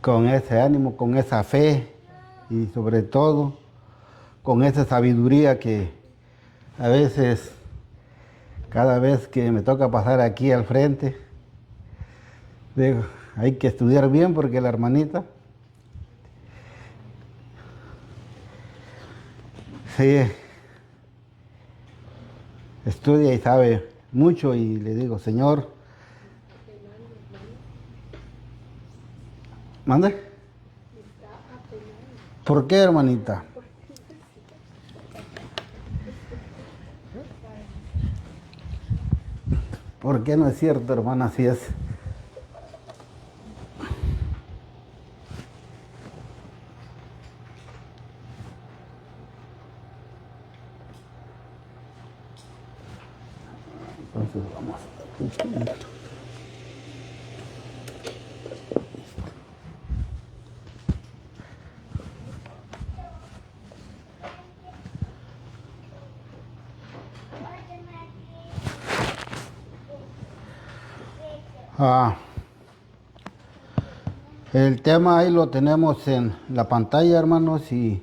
con ese ánimo, con esa fe y sobre todo con esa sabiduría que a veces, cada vez que me toca pasar aquí al frente, digo, hay que estudiar bien porque la hermanita sí estudia y sabe mucho y le digo, Señor, mande. ¿Por qué, hermanita? ¿Por qué no es cierto, hermana? Así es. Entonces vamos. Ah, el tema ahí lo tenemos en la pantalla, hermanos, y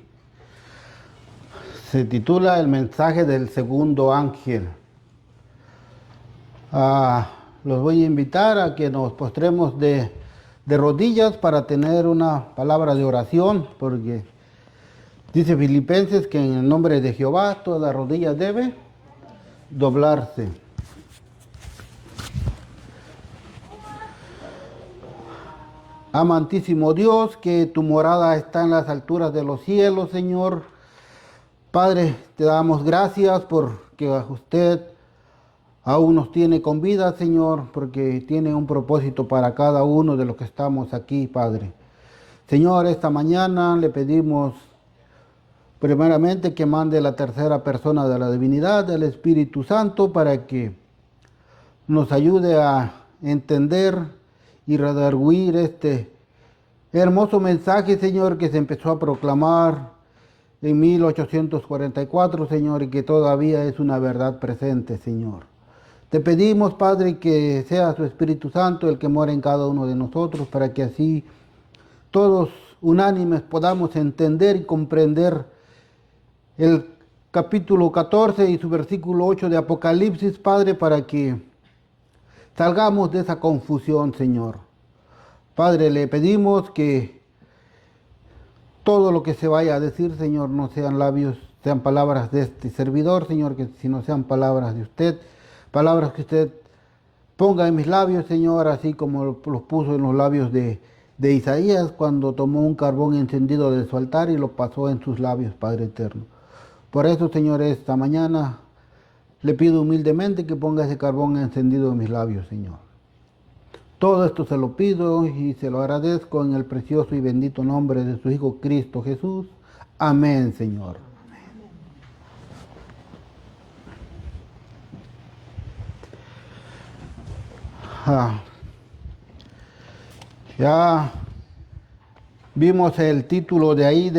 se titula El mensaje del segundo ángel. Los voy a invitar a que nos postremos de rodillas para tener una palabra de oración, porque dice Filipenses que en el nombre de Jehová toda rodilla debe doblarse. Amantísimo Dios, que tu morada está en las alturas de los cielos, Señor. Padre, te damos gracias porque usted aún nos tiene con vida, Señor, porque tiene un propósito para cada uno de los que estamos aquí, Padre. Señor, esta mañana le pedimos primeramente que mande la tercera persona de la divinidad, el Espíritu Santo, para que nos ayude a entender y redarguir este hermoso mensaje, Señor, que se empezó a proclamar en 1844, Señor, y que todavía es una verdad presente, Señor. Te pedimos, Padre, que sea su Espíritu Santo el que mora en cada uno de nosotros, para que así todos unánimes podamos entender y comprender el capítulo 14 y su versículo 8 de Apocalipsis, Padre, para que salgamos de esa confusión, Señor. Padre, le pedimos que todo lo que se vaya a decir, Señor, no sean labios, sean palabras de este servidor, Señor, que si no sean palabras de usted, palabras que usted ponga en mis labios, Señor, así como los puso en los labios de Isaías cuando tomó un carbón encendido de su altar y lo pasó en sus labios, Padre eterno. Por eso, Señor, esta mañana le pido humildemente que ponga ese carbón encendido en mis labios, Señor. Todo esto se lo pido y se lo agradezco en el precioso y bendito nombre de su Hijo Cristo Jesús. Amén, Señor. Ya vimos el título de ahí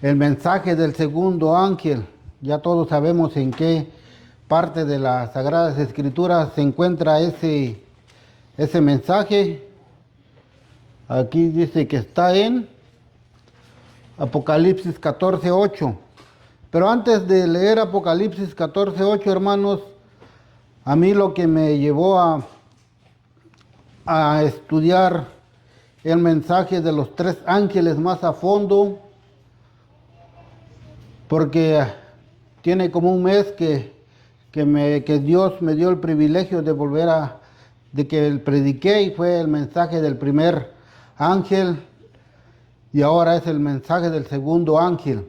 el mensaje del segundo ángel. Ya todos sabemos en qué parte de las Sagradas Escrituras se encuentra ese mensaje. Aquí dice que está en Apocalipsis 14:8. Pero antes de leer Apocalipsis 14:8, hermanos, a mí lo que me llevó a estudiar el mensaje de los tres ángeles más a fondo, porque tiene como un mes que Dios me dio el privilegio de de que prediqué, y fue el mensaje del primer ángel y ahora es el mensaje del segundo ángel.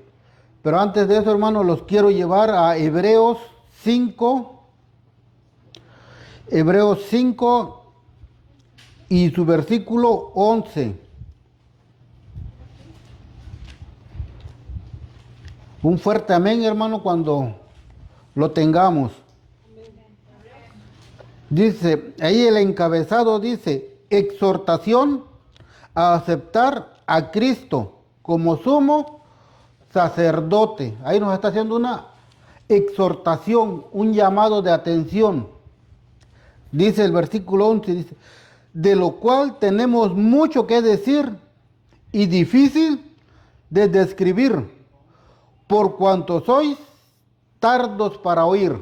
Pero antes de eso, hermanos, los quiero llevar a Hebreos 5 y su versículo 11. Un fuerte amén, hermano, cuando lo tengamos. Dice, ahí el encabezado dice, exhortación a aceptar a Cristo como sumo sacerdote. Ahí nos está haciendo una exhortación, un llamado de atención. Dice el versículo 11, dice, de lo cual tenemos mucho que decir y difícil de describir, por cuanto sois tardos para oír.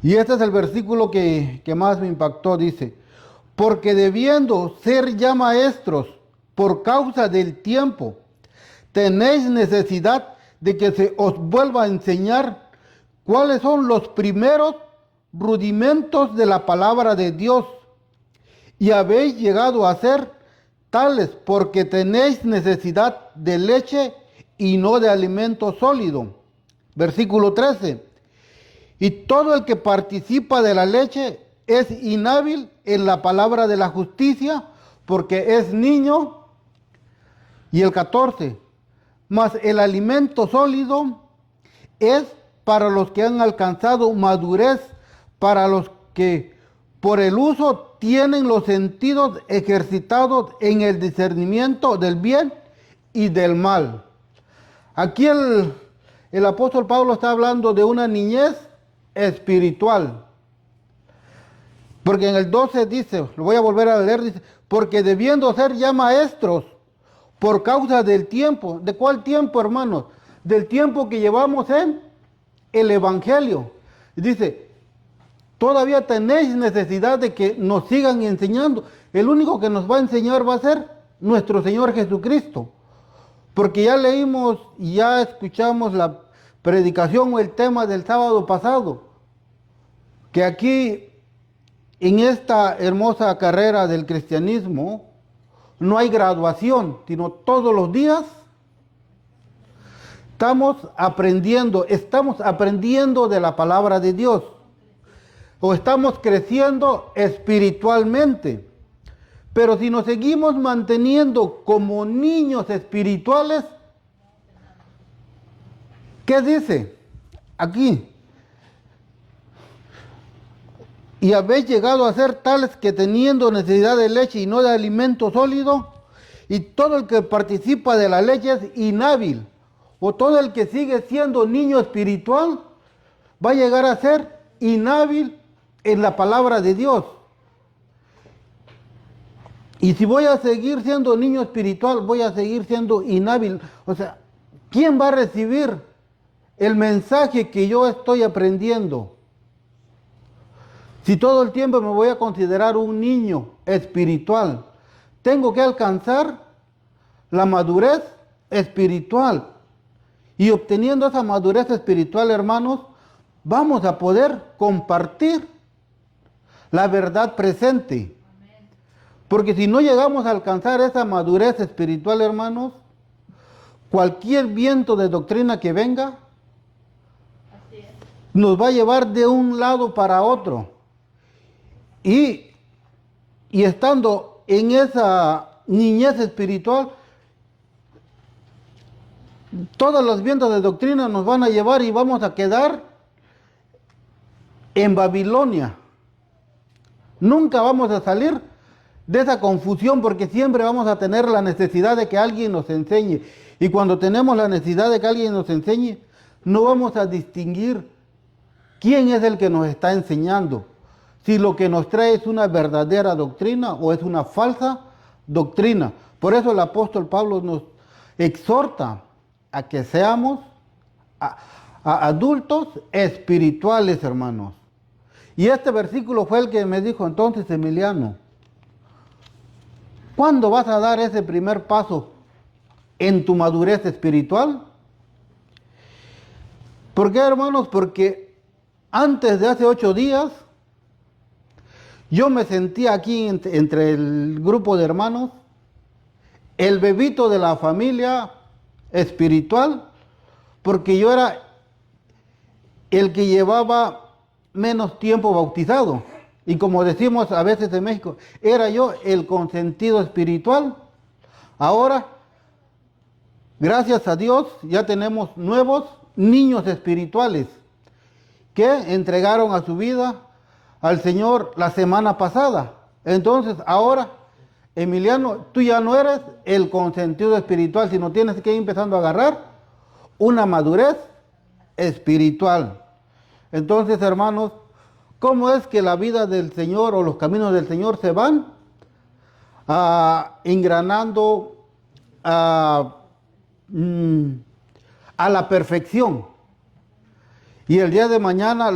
Y este es el versículo que más me impactó, dice, porque debiendo ser ya maestros por causa del tiempo, tenéis necesidad de que se os vuelva a enseñar cuáles son los primeros rudimentos de la palabra de Dios, y habéis llegado a ser tales porque tenéis necesidad de leche y no de alimento sólido. Versículo 13. Y todo el que participa de la leche es inhábil en la palabra de la justicia, porque es niño. Y el 14. Mas el alimento sólido es para los que han alcanzado madurez, para los que por el uso tienen los sentidos ejercitados en el discernimiento del bien y del mal. Aquí el apóstol Pablo está hablando de una niñez espiritual. Porque en el 12 dice, lo voy a volver a leer, dice, porque debiendo ser ya maestros por causa del tiempo. ¿De cuál tiempo, hermanos? Del tiempo que llevamos en el Evangelio. Dice, todavía tenéis necesidad de que nos sigan enseñando. El único que nos va a enseñar va a ser nuestro Señor Jesucristo. Porque ya leímos y ya escuchamos la predicación o el tema del sábado pasado, que aquí en esta hermosa carrera del cristianismo no hay graduación, sino todos los días estamos aprendiendo de la palabra de Dios, o estamos creciendo espiritualmente. Pero si nos seguimos manteniendo como niños espirituales, ¿qué dice aquí? Y habéis llegado a ser tales que teniendo necesidad de leche y no de alimento sólido, y todo el que participa de la leche es inhábil, o todo el que sigue siendo niño espiritual va a llegar a ser inhábil en la palabra de Dios. Y si voy a seguir siendo niño espiritual, voy a seguir siendo inhábil. O sea, ¿quién va a recibir el mensaje que yo estoy aprendiendo? Si todo el tiempo me voy a considerar un niño espiritual, tengo que alcanzar la madurez espiritual. Y obteniendo esa madurez espiritual, hermanos, vamos a poder compartir la verdad presente. Porque si no llegamos a alcanzar esa madurez espiritual, hermanos, cualquier viento de doctrina que venga, nos va a llevar de un lado para otro. Y estando en esa niñez espiritual, todos los vientos de doctrina nos van a llevar y vamos a quedar en Babilonia. Nunca vamos a salir de esa confusión, porque siempre vamos a tener la necesidad de que alguien nos enseñe. Y cuando tenemos la necesidad de que alguien nos enseñe, no vamos a distinguir quién es el que nos está enseñando. Si lo que nos trae es una verdadera doctrina o es una falsa doctrina. Por eso el apóstol Pablo nos exhorta a que seamos a adultos espirituales, hermanos. Y este versículo fue el que me dijo entonces, Emiliano, ¿cuándo vas a dar ese primer paso en tu madurez espiritual? ¿Por qué, hermanos? Porque antes de hace 8 días, yo me sentía aquí entre el grupo de hermanos, el bebito de la familia espiritual, porque yo era el que llevaba menos tiempo bautizado. Y como decimos a veces en México, era yo el consentido espiritual. Ahora, gracias a Dios, ya tenemos nuevos niños espirituales que entregaron a su vida al Señor la semana pasada. Entonces, ahora, Emiliano, tú ya no eres el consentido espiritual, sino tienes que ir empezando a agarrar una madurez espiritual. Entonces, hermanos, cómo es que la vida del Señor o los caminos del Señor se van engranando a la perfección. Y el día de mañana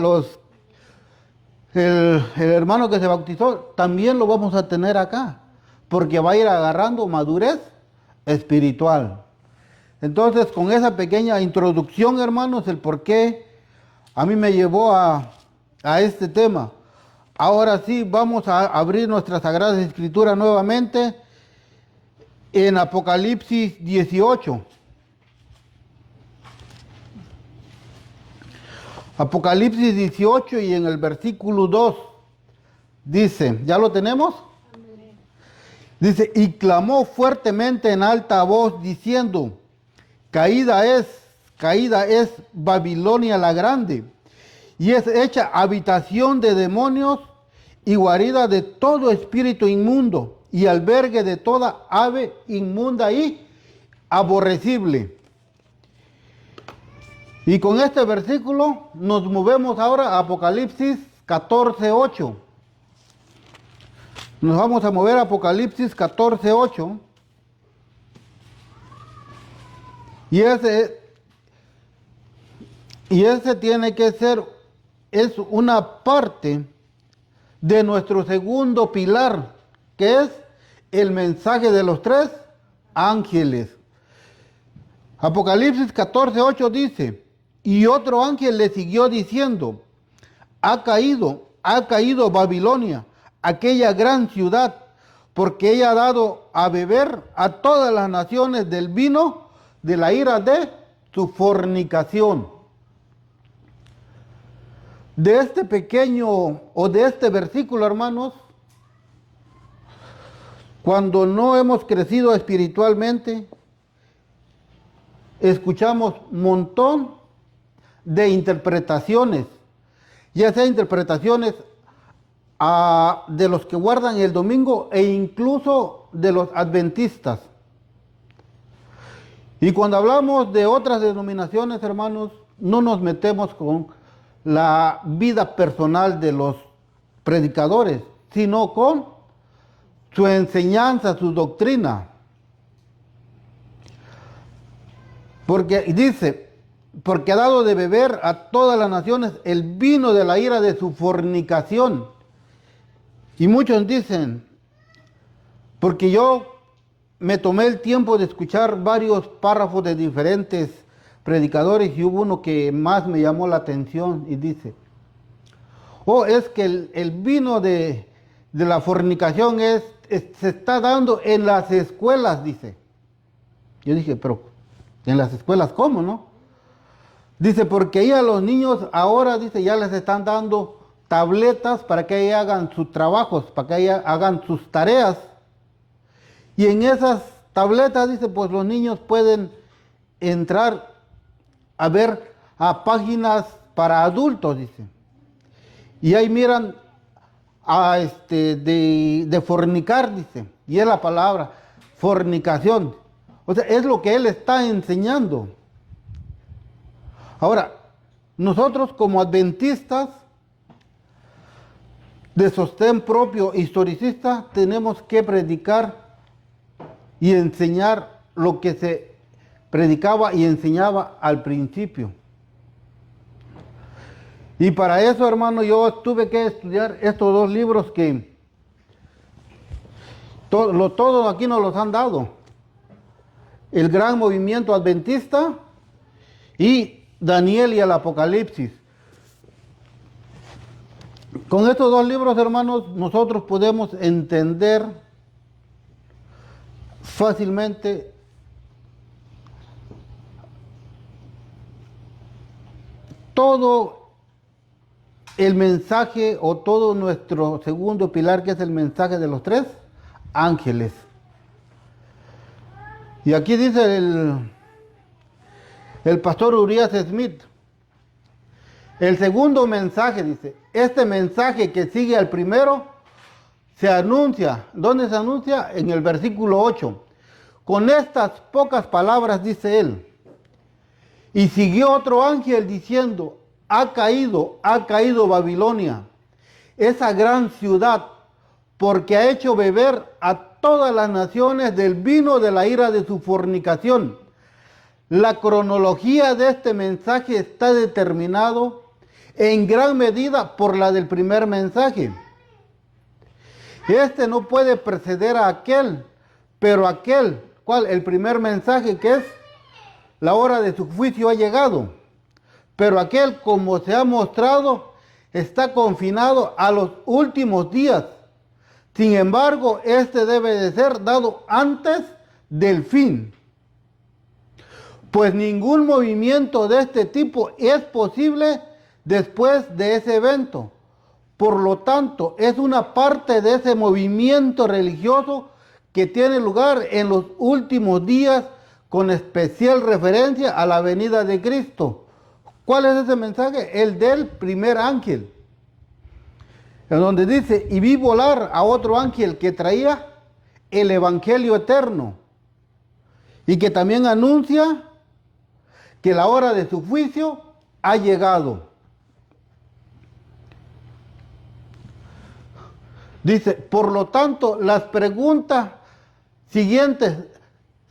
el hermano que se bautizó también lo vamos a tener acá, porque va a ir agarrando madurez espiritual. Entonces, con esa pequeña introducción, hermanos, el por qué a mí me llevó a este tema. Ahora sí, vamos a abrir nuestra Sagrada Escritura nuevamente en Apocalipsis 18. Apocalipsis 18 y en el versículo 2 dice, ¿ya lo tenemos? Amén. Dice, y clamó fuertemente en alta voz diciendo, caída es Babilonia la grande, y es hecha habitación de demonios y guarida de todo espíritu inmundo y albergue de toda ave inmunda y aborrecible. Y con este versículo nos movemos ahora a Apocalipsis 14:8. Nos vamos a mover a Apocalipsis 14:8. Y ese tiene que ser, es una parte de nuestro segundo pilar, que es el mensaje de los tres ángeles. Apocalipsis 14:8 dice, y otro ángel le siguió diciendo, ha caído Babilonia, aquella gran ciudad, porque ella ha dado a beber a todas las naciones del vino de la ira de su fornicación. De este pequeño o de este versículo, hermanos, cuando no hemos crecido espiritualmente, escuchamos un montón de interpretaciones, ya sea interpretaciones de los que guardan el domingo e incluso de los adventistas. Y cuando hablamos de otras denominaciones, hermanos, no nos metemos con la vida personal de los predicadores, sino con su enseñanza, su doctrina. Porque dice, porque ha dado de beber a todas las naciones el vino de la ira de su fornicación. Y muchos dicen, porque yo me tomé el tiempo de escuchar varios párrafos de diferentes predicadores y hubo uno que más me llamó la atención y dice, es que el vino de la fornicación se está dando en las escuelas, dice. Yo dije, pero ¿en las escuelas cómo, no? Dice, porque ahí a los niños ahora, dice, ya les están dando tabletas para que ahí hagan sus trabajos, para que ahí hagan sus tareas. Y en esas tabletas, dice, pues los niños pueden entrar a ver a páginas para adultos, dice. Y ahí miran de fornicar, dice. Y es la palabra, fornicación. O sea, es lo que él está enseñando. Ahora, nosotros como adventistas de sostén propio historicista tenemos que predicar y enseñar lo que se predicaba y enseñaba al principio. Y para eso, hermano, yo tuve que estudiar estos dos libros que todos aquí nos los han dado. El Gran Movimiento Adventista y Daniel y el Apocalipsis. Con estos dos libros, hermanos, nosotros podemos entender fácilmente todo el mensaje o todo nuestro segundo pilar, que es el mensaje de los tres ángeles. Y aquí dice el pastor Urias Smith, el segundo mensaje, dice, este mensaje que sigue al primero, se anuncia. ¿Dónde se anuncia? En el versículo 8. Con estas pocas palabras dice él, y siguió otro ángel diciendo, ha caído Babilonia, esa gran ciudad, porque ha hecho beber a todas las naciones del vino de la ira de su fornicación. La cronología de este mensaje está determinado en gran medida por la del primer mensaje. Este no puede preceder a aquel, pero aquel, ¿cuál? El primer mensaje, que es la hora de su juicio ha llegado. Pero aquel, como se ha mostrado, está confinado a los últimos días. Sin embargo, este debe de ser dado antes del fin. Pues ningún movimiento de este tipo es posible después de ese evento. Por lo tanto, es una parte de ese movimiento religioso que tiene lugar en los últimos días, con especial referencia a la venida de Cristo. ¿Cuál es ese mensaje? El del primer ángel, en donde dice: y vi volar a otro ángel que traía el evangelio eterno, y que también anuncia que la hora de su juicio ha llegado. Dice, por lo tanto, las preguntas siguientes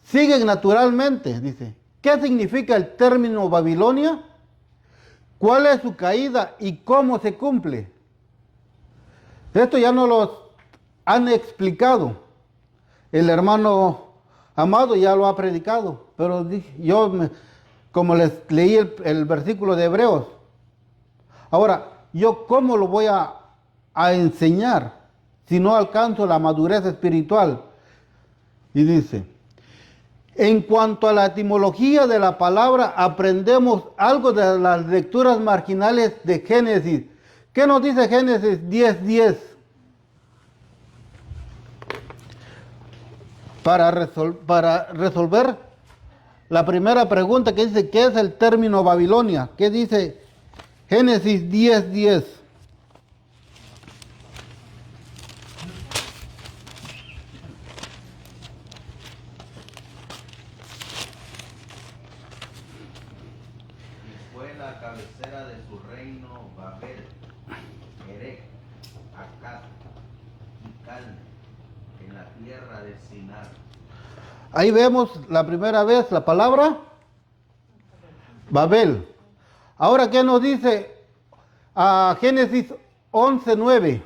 siguen naturalmente. Dice, ¿qué significa el término Babilonia? ¿Cuál es su caída y cómo se cumple? Esto ya nos lo han explicado. El hermano Amado ya lo ha predicado, pero yo, como les leí el versículo de Hebreos, ahora, ¿yo cómo lo voy a enseñar si no alcanzo la madurez espiritual? Y dice, en cuanto a la etimología de la palabra, aprendemos algo de las lecturas marginales de Génesis. ¿Qué nos dice Génesis 10:10? Para resolver la primera pregunta, que dice, ¿qué es el término Babilonia? ¿Qué dice Génesis 10:10? Cabecera de su reino Babel, Erech, Akkad y Calne, en la tierra de Sinar. Ahí vemos la primera vez la palabra Babel. Ahora, ¿qué nos dice a Génesis 11:9?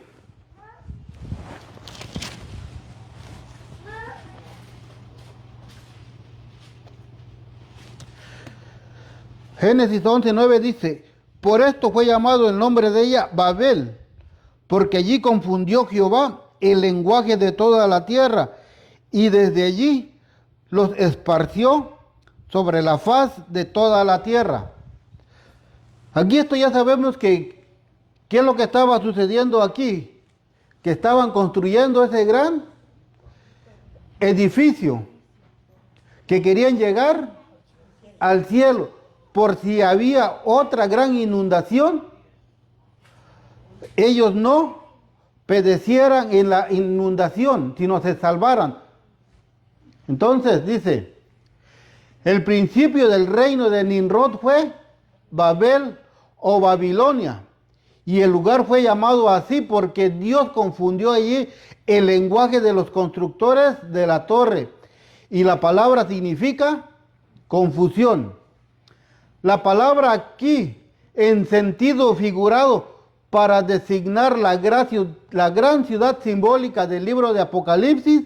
Génesis 11:9 dice, por esto fue llamado el nombre de ella Babel, porque allí confundió Jehová el lenguaje de toda la tierra, y desde allí los esparció sobre la faz de toda la tierra. Aquí esto ya sabemos que, ¿qué es lo que estaba sucediendo aquí? Que estaban construyendo ese gran edificio, que querían llegar al cielo, por si había otra gran inundación, ellos no padecieran en la inundación, sino se salvaran. Entonces dice, el principio del reino de Nimrod fue Babel o Babilonia, y el lugar fue llamado así porque Dios confundió allí el lenguaje de los constructores de la torre, y la palabra significa confusión. La palabra aquí, en sentido figurado, para designar la gran ciudad simbólica del libro de Apocalipsis,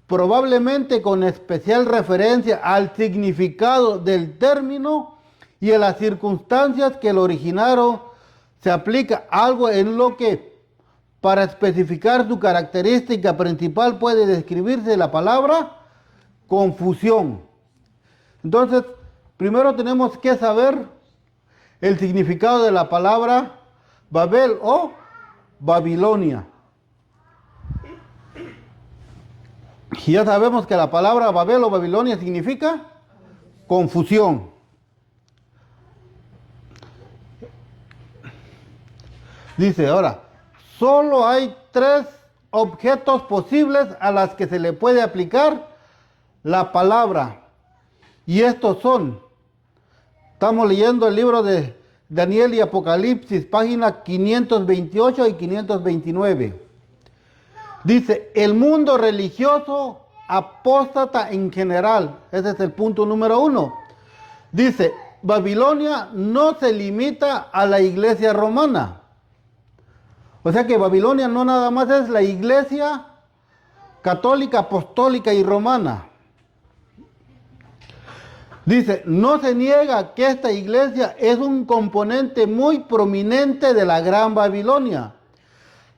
probablemente con especial referencia al significado del término y a las circunstancias que lo originaron, se aplica algo en lo que, para especificar su característica principal, puede describirse la palabra confusión. Entonces, primero tenemos que saber el significado de la palabra Babel o Babilonia. Y ya sabemos que la palabra Babel o Babilonia significa confusión. Dice ahora, solo hay 3 objetos posibles a las que se le puede aplicar la palabra. Y estos son, estamos leyendo el libro de Daniel y Apocalipsis, páginas 528 y 529. Dice, el mundo religioso apóstata en general. Ese es el punto número 1. Dice, Babilonia no se limita a la iglesia romana. O sea que Babilonia no nada más es la iglesia católica, apostólica y romana. Dice, no se niega que esta iglesia es un componente muy prominente de la Gran Babilonia.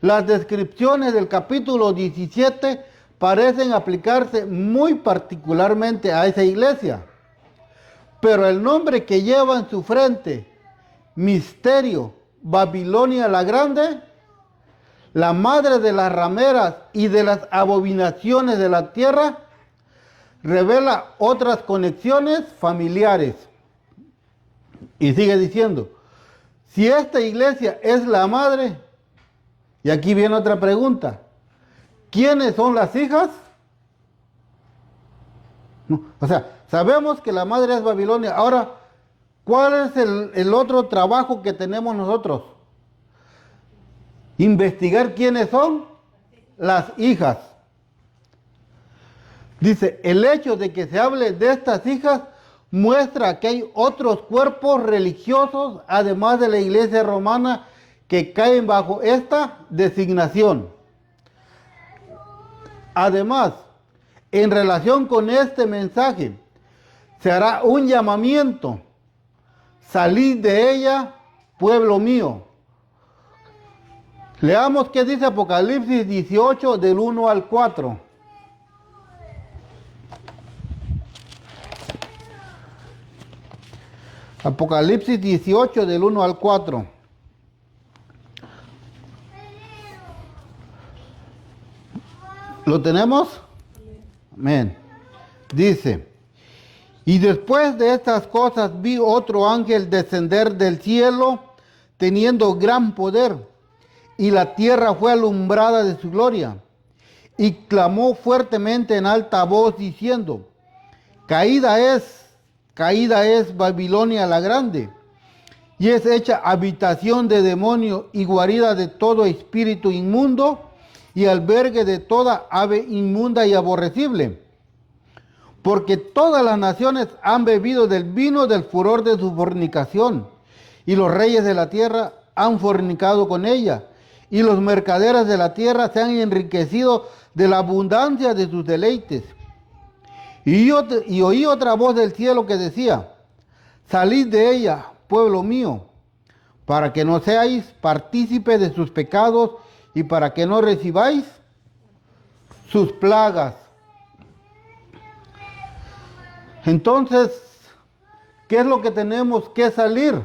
Las descripciones del capítulo 17 parecen aplicarse muy particularmente a esa iglesia. Pero el nombre que lleva en su frente, Misterio, Babilonia la Grande, la madre de las rameras y de las abominaciones de la tierra, revela otras conexiones familiares. Y sigue diciendo, si esta iglesia es la madre, y aquí viene otra pregunta, ¿quiénes son las hijas? No, o sea, sabemos que la madre es Babilonia. Ahora, ¿cuál es el otro trabajo que tenemos nosotros? Investigar quiénes son las hijas. Dice, el hecho de que se hable de estas hijas muestra que hay otros cuerpos religiosos, además de la iglesia romana, que caen bajo esta designación. Además, en relación con este mensaje, se hará un llamamiento. Salid de ella, pueblo mío. Leamos qué dice Apocalipsis 18 del 1 al 4. Apocalipsis 18 del 1 al 4. ¿Lo tenemos? Amén. Dice, y después de estas cosas vi otro ángel descender del cielo, teniendo gran poder, y la tierra fue alumbrada de su gloria. Y clamó fuertemente en alta voz, diciendo, caída es Babilonia la grande, y es hecha habitación de demonios y guarida de todo espíritu inmundo, y albergue de toda ave inmunda y aborrecible. Porque todas las naciones han bebido del vino del furor de su fornicación, y los reyes de la tierra han fornicado con ella, y los mercaderes de la tierra se han enriquecido de la abundancia de sus deleites. Y oí otra voz del cielo que decía, salid de ella, pueblo mío, para que no seáis partícipes de sus pecados y para que no recibáis sus plagas. Entonces, ¿qué es lo que tenemos que salir?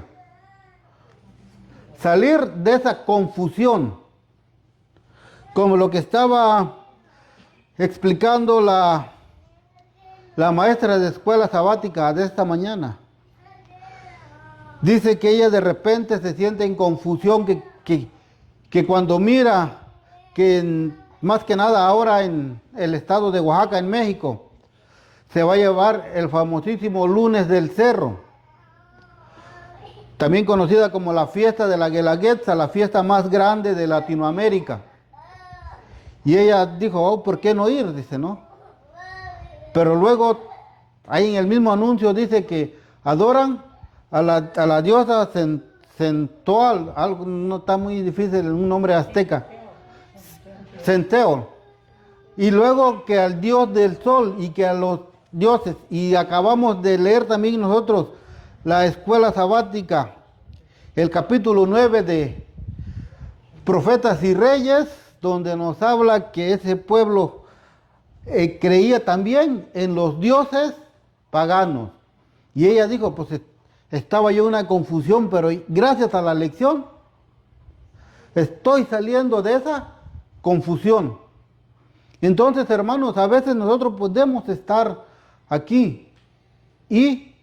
Salir de esa confusión, como lo que estaba explicando la maestra de escuela sabática de esta mañana. Dice que ella de repente se siente en confusión, que cuando mira que más que nada ahora en el estado de Oaxaca, en México, se va a llevar el famosísimo Lunes del Cerro, también conocida como la fiesta de la Guelaguetza, la fiesta más grande de Latinoamérica. Y ella dijo, oh, ¿por qué no ir? Dice, ¿no? Pero luego, ahí en el mismo anuncio dice que adoran a la diosa Centoal, algo no está muy difícil, un nombre azteca, Centeol. Y luego que al dios del sol y que a los dioses, y acabamos de leer también nosotros la escuela sabática, el capítulo 9 de Profetas y Reyes, donde nos habla que ese pueblo creía también en los dioses paganos. Y ella dijo, pues estaba yo en una confusión, pero gracias a la lección estoy saliendo de esa confusión. Entonces, hermanos, a veces nosotros podemos estar aquí y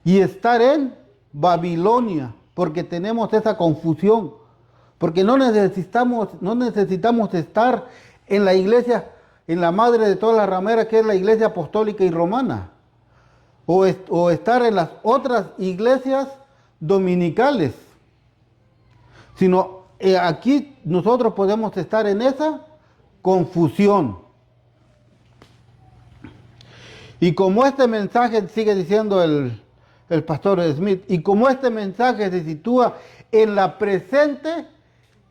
estar en Babilonia, porque tenemos esa confusión, porque no necesitamos estar en la iglesia, en la madre de todas las rameras, que es la iglesia apostólica y romana, o estar en las otras iglesias dominicales, sino aquí nosotros podemos estar en esa confusión. Y como este mensaje, sigue diciendo el pastor Smith, y como este mensaje se sitúa en la presente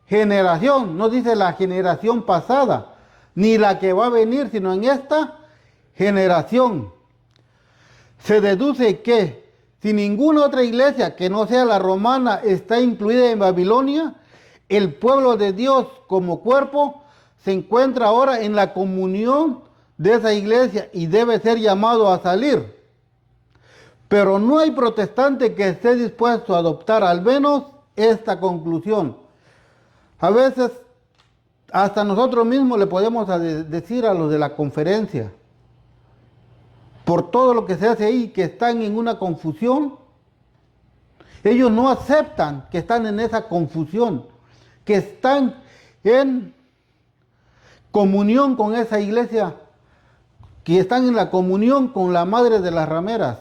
generación, no dice la generación pasada, ni la que va a venir, sino en esta generación, se deduce que si ninguna otra iglesia que no sea la romana está incluida en Babilonia, el pueblo de Dios como cuerpo se encuentra ahora en la comunión de esa iglesia y debe ser llamado a salir. Pero no hay protestante que esté dispuesto a adoptar al menos esta conclusión. A veces hasta nosotros mismos le podemos decir a los de la conferencia, por todo lo que se hace ahí, que están en una confusión. Ellos no aceptan que están en esa confusión, que están en comunión con esa iglesia, que están en la comunión con la madre de las rameras.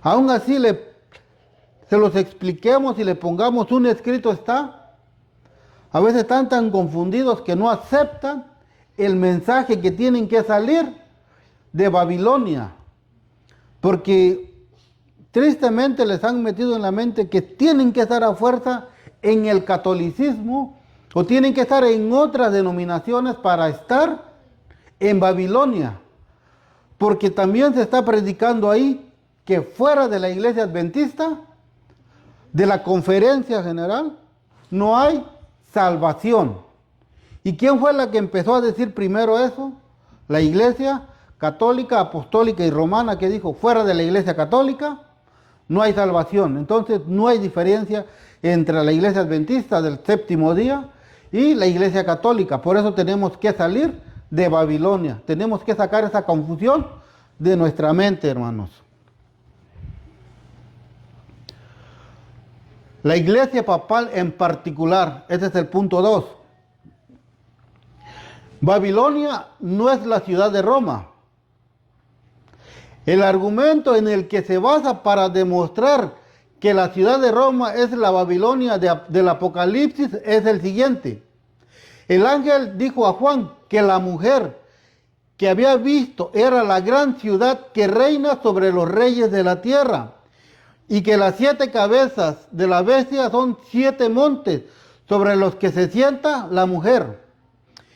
Aún así se los expliquemos y le pongamos un escrito está. A veces están tan confundidos que no aceptan el mensaje que tienen que salir de Babilonia. Porque tristemente les han metido en la mente que tienen que estar a fuerza en el catolicismo o tienen que estar en otras denominaciones para estar en Babilonia. Porque también se está predicando ahí que fuera de la iglesia adventista, de la conferencia general, no hay salvación. ¿Y quién fue la que empezó a decir primero eso? La iglesia católica, apostólica y romana, que dijo, fuera de la iglesia católica no hay salvación. Entonces no hay diferencia entre la iglesia adventista del séptimo día y la iglesia católica. Por eso tenemos que salir de Babilonia. Tenemos que sacar esa confusión de nuestra mente, hermanos. La iglesia papal en particular, ese es el punto 2. Babilonia no es la ciudad de Roma. El argumento en el que se basa para demostrar que la ciudad de Roma es la Babilonia del Apocalipsis es el siguiente. El ángel dijo a Juan que la mujer que había visto era la gran ciudad que reina sobre los reyes de la tierra y que las 7 cabezas de la bestia son 7 montes sobre los que se sienta la mujer.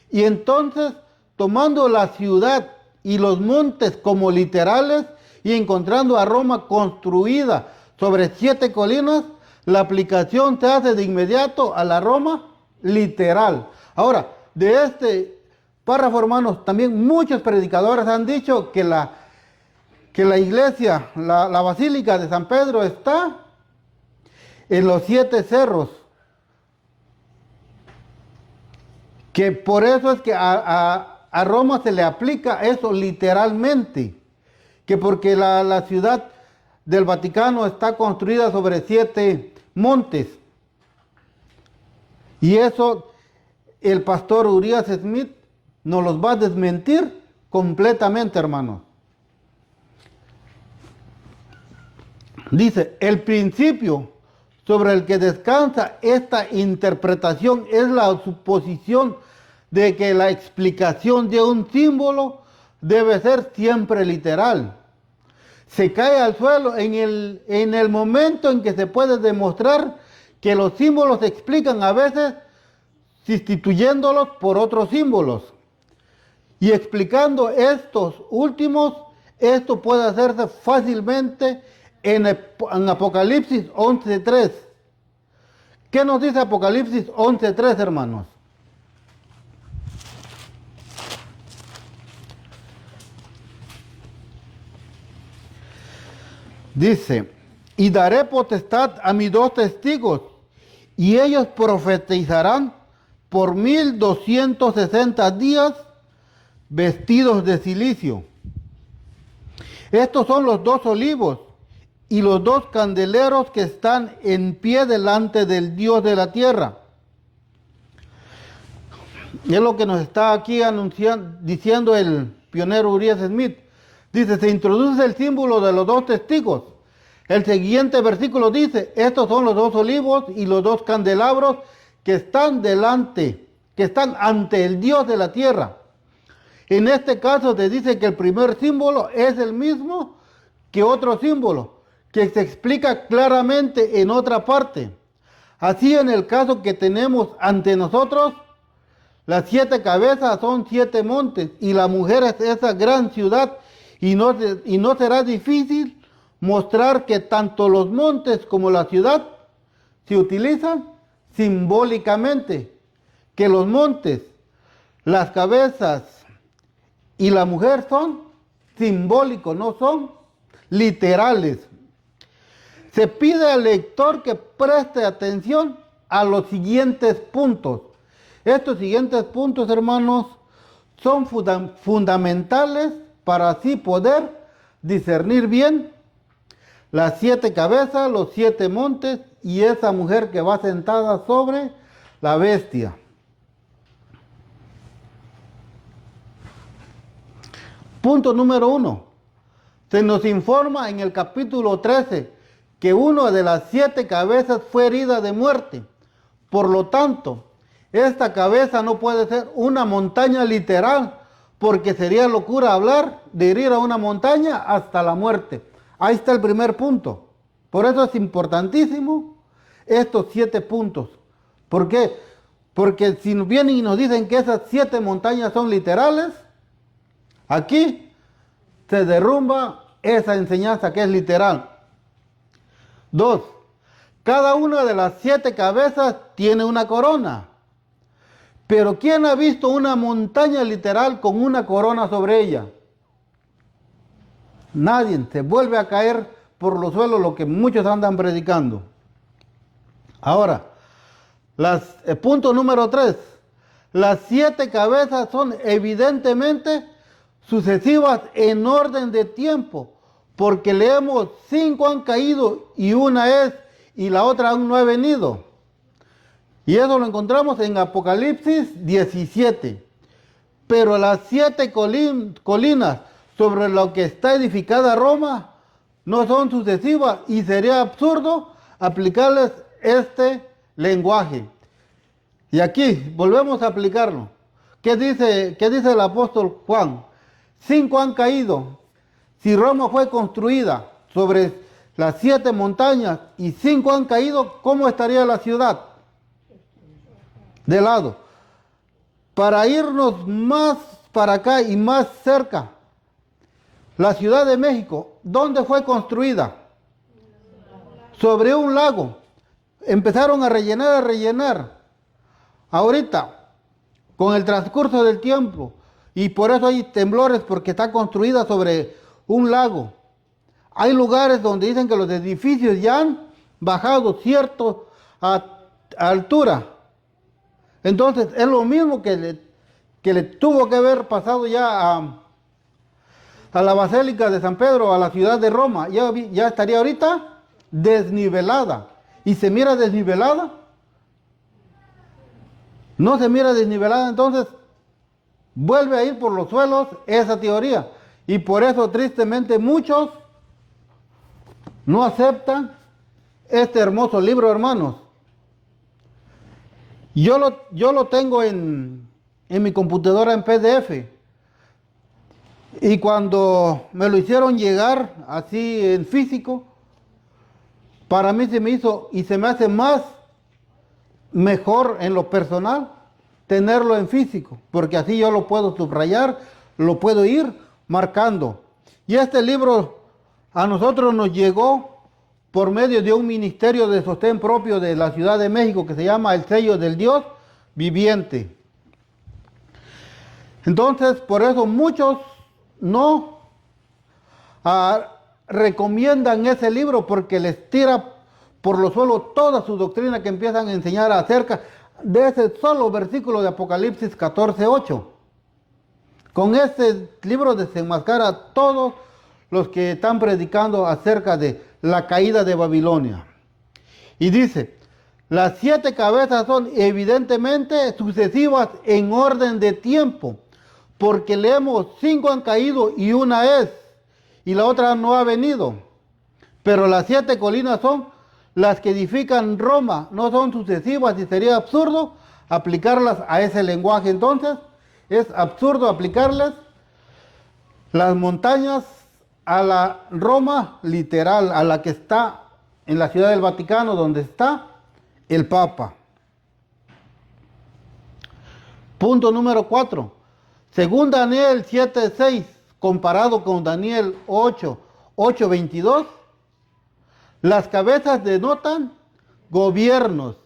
Y entonces, tomando la ciudad y los montes como literales y encontrando a Roma construida sobre 7 colinas, la aplicación se hace de inmediato a la Roma literal. Ahora, de este párrafo, hermanos, también muchos predicadores han dicho que la iglesia, la basílica de San Pedro está en los 7 cerros. Que por eso es que a Roma se le aplica eso literalmente. Que porque la ciudad del Vaticano está construida sobre 7 montes. Y eso el pastor Urias Smith nos los va a desmentir completamente, hermanos. Dice, el principio sobre el que descansa esta interpretación es la suposición de que la explicación de un símbolo debe ser siempre literal. Se cae al suelo en el momento en que se puede demostrar que los símbolos se explican a veces sustituyéndolos por otros símbolos. Y explicando estos últimos, esto puede hacerse fácilmente en Apocalipsis 11.3. ¿Qué nos dice Apocalipsis 11.3, hermanos? Dice, y daré potestad a mis 2 testigos, y ellos profetizarán por 1260 días vestidos de cilicio. Estos son los 2 olivos y los 2 candeleros que están en pie delante del Dios de la tierra. Y es lo que nos está aquí diciendo el pionero Urias Smith. Dice, se introduce el símbolo de los 2 testigos. El siguiente versículo dice, estos son los 2 olivos y los 2 candelabros que están ante el Dios de la tierra. En este caso se dice que el primer símbolo es el mismo que otro símbolo, que se explica claramente en otra parte. Así en el caso que tenemos ante nosotros, las 7 cabezas son 7 montes y la mujer es esa gran ciudad y no será difícil mostrar que tanto los montes como la ciudad se utilizan simbólicamente, que los montes, las cabezas y la mujer son simbólicos, no son literales. Se pide al lector que preste atención a los siguientes puntos. Estos siguientes puntos, hermanos, son fundamentales para así poder discernir bien las 7 cabezas, los 7 montes y esa mujer que va sentada sobre la bestia. Punto número 1. Se nos informa en el capítulo 13 que una de las 7 cabezas fue herida de muerte. Por lo tanto, esta cabeza no puede ser una montaña literal, porque sería locura hablar de herir a una montaña hasta la muerte. Ahí está el primer punto. Por eso es importantísimo estos 7 puntos. ¿Por qué? Porque si vienen y nos dicen que esas 7 montañas son literales, aquí se derrumba esa enseñanza que es literal. 2. Cada una de las 7 cabezas tiene una corona. Pero ¿quién ha visto una montaña literal con una corona sobre ella? Nadie. Se vuelve a caer por los suelos lo que muchos andan predicando. Ahora, punto número 3. Las 7 cabezas son evidentemente sucesivas en orden de tiempo, porque leemos 5 han caído y una es y la otra aún no ha venido. Y eso lo encontramos en Apocalipsis 17. Pero las 7 colinas sobre lo que está edificada Roma no son sucesivas y sería absurdo aplicarles este lenguaje. Y aquí volvemos a aplicarlo. ¿Qué dice el apóstol Juan? 5 han caído. Si Roma fue construida sobre las 7 montañas y 5 han caído, ¿cómo estaría la ciudad? De lado. Para irnos más para acá y más cerca, la Ciudad de México, ¿dónde fue construida? Sobre un lago. Empezaron a rellenar. Ahorita, con el transcurso del tiempo, y por eso hay temblores, porque está construida sobre un lago. Hay lugares donde dicen que los edificios ya han bajado cierto altura. Entonces es lo mismo que le tuvo que haber pasado ya a la Basílica de San Pedro, a la ciudad de Roma. Ya estaría ahorita desnivelada. ¿Y se mira desnivelada? No se mira desnivelada, entonces vuelve a ir por los suelos esa teoría. Y por eso tristemente muchos no aceptan este hermoso libro, hermanos. Yo lo tengo en mi computadora en PDF. Y cuando me lo hicieron llegar así en físico, para mí se me hizo y se me hace más mejor en lo personal tenerlo en físico, porque así yo lo puedo subrayar, lo puedo ir marcando. Y este libro a nosotros nos llegó por medio de un ministerio de sostén propio de la Ciudad de México que se llama El Sello del Dios Viviente. Entonces, por eso muchos no recomiendan ese libro, porque les tira por los suelos toda su doctrina que empiezan a enseñar acerca de ese solo versículo de Apocalipsis 14:8. Con este libro desenmascara a todos los que están predicando acerca de la caída de Babilonia. Y dice, las 7 cabezas son evidentemente sucesivas en orden de tiempo, porque leemos 5 han caído y una es, y la otra no ha venido. Pero las 7 colinas son las que edifican Roma, no son sucesivas y sería absurdo aplicarlas a ese lenguaje. Entonces, es absurdo aplicarles las montañas a la Roma literal, a la que está en la Ciudad del Vaticano, donde está el Papa. Punto número 4. Según Daniel 7:6, comparado con Daniel 8:22, las cabezas denotan gobiernos.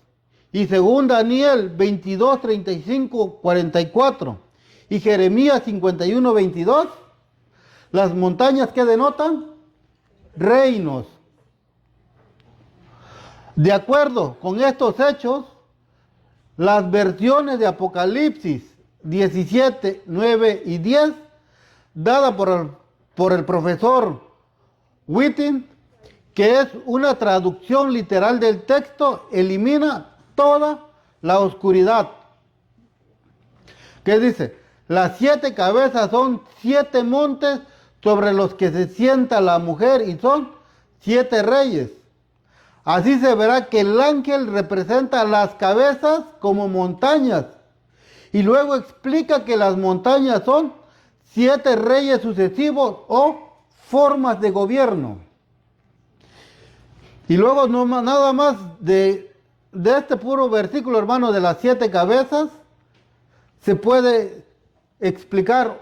Y según Daniel 22:35-44 y Jeremías 51:22, las montañas que denotan reinos. De acuerdo con estos hechos, las versiones de Apocalipsis 17, 9 y 10, dadas por el profesor Whiting, que es una traducción literal del texto, elimina toda la oscuridad. ¿Qué dice? Las 7 cabezas son 7 montes sobre los que se sienta la mujer y son 7 reyes. Así se verá que el ángel representa las cabezas como montañas. Y luego explica que las montañas son 7 reyes sucesivos o formas de gobierno. Y luego nada más de este puro versículo, hermano, de las 7 cabezas, se puede explicar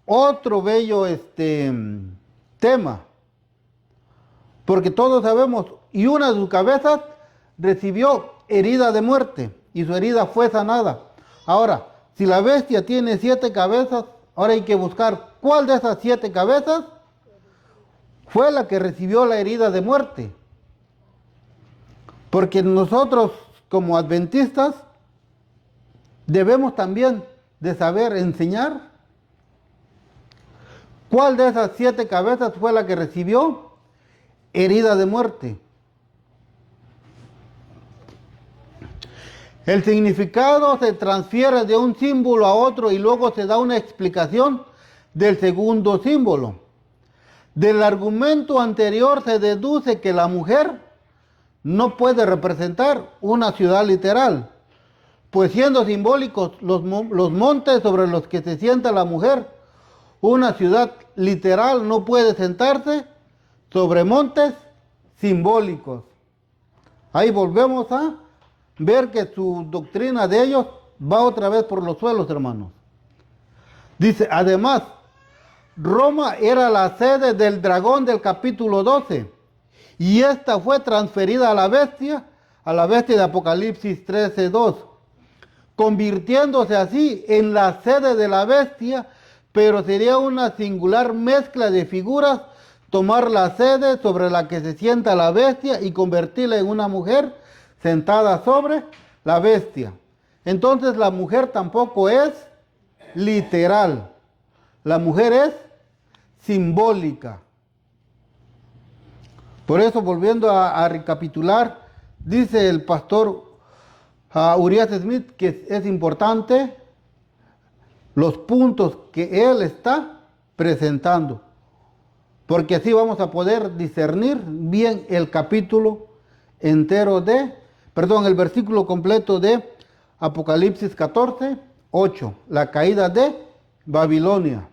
otro bello tema. Porque todos sabemos, y una de sus cabezas recibió herida de muerte, y su herida fue sanada. Ahora, si la bestia tiene 7 cabezas, ahora hay que buscar cuál de esas 7 cabezas fue la que recibió la herida de muerte. Porque nosotros, como adventistas, debemos también de saber enseñar cuál de esas 7 cabezas fue la que recibió herida de muerte. El significado se transfiere de un símbolo a otro y luego se da una explicación del segundo símbolo. Del argumento anterior se deduce que la mujer no puede representar una ciudad literal, pues siendo simbólicos los montes sobre los que se sienta la mujer, una ciudad literal no puede sentarse sobre montes simbólicos. Ahí volvemos a ver que su doctrina de ellos va otra vez por los suelos, hermanos. Dice, además, Roma era la sede del dragón del capítulo 12, y esta fue transferida a la bestia de Apocalipsis 13:2, convirtiéndose así en la sede de la bestia, pero sería una singular mezcla de figuras tomar la sede sobre la que se sienta la bestia y convertirla en una mujer sentada sobre la bestia. Entonces la mujer tampoco es literal, la mujer es simbólica. Por eso, volviendo a recapitular, dice el pastor Urias Smith que es importante los puntos que él está presentando, porque así vamos a poder discernir bien el capítulo entero el versículo completo de Apocalipsis 14:8, la caída de Babilonia.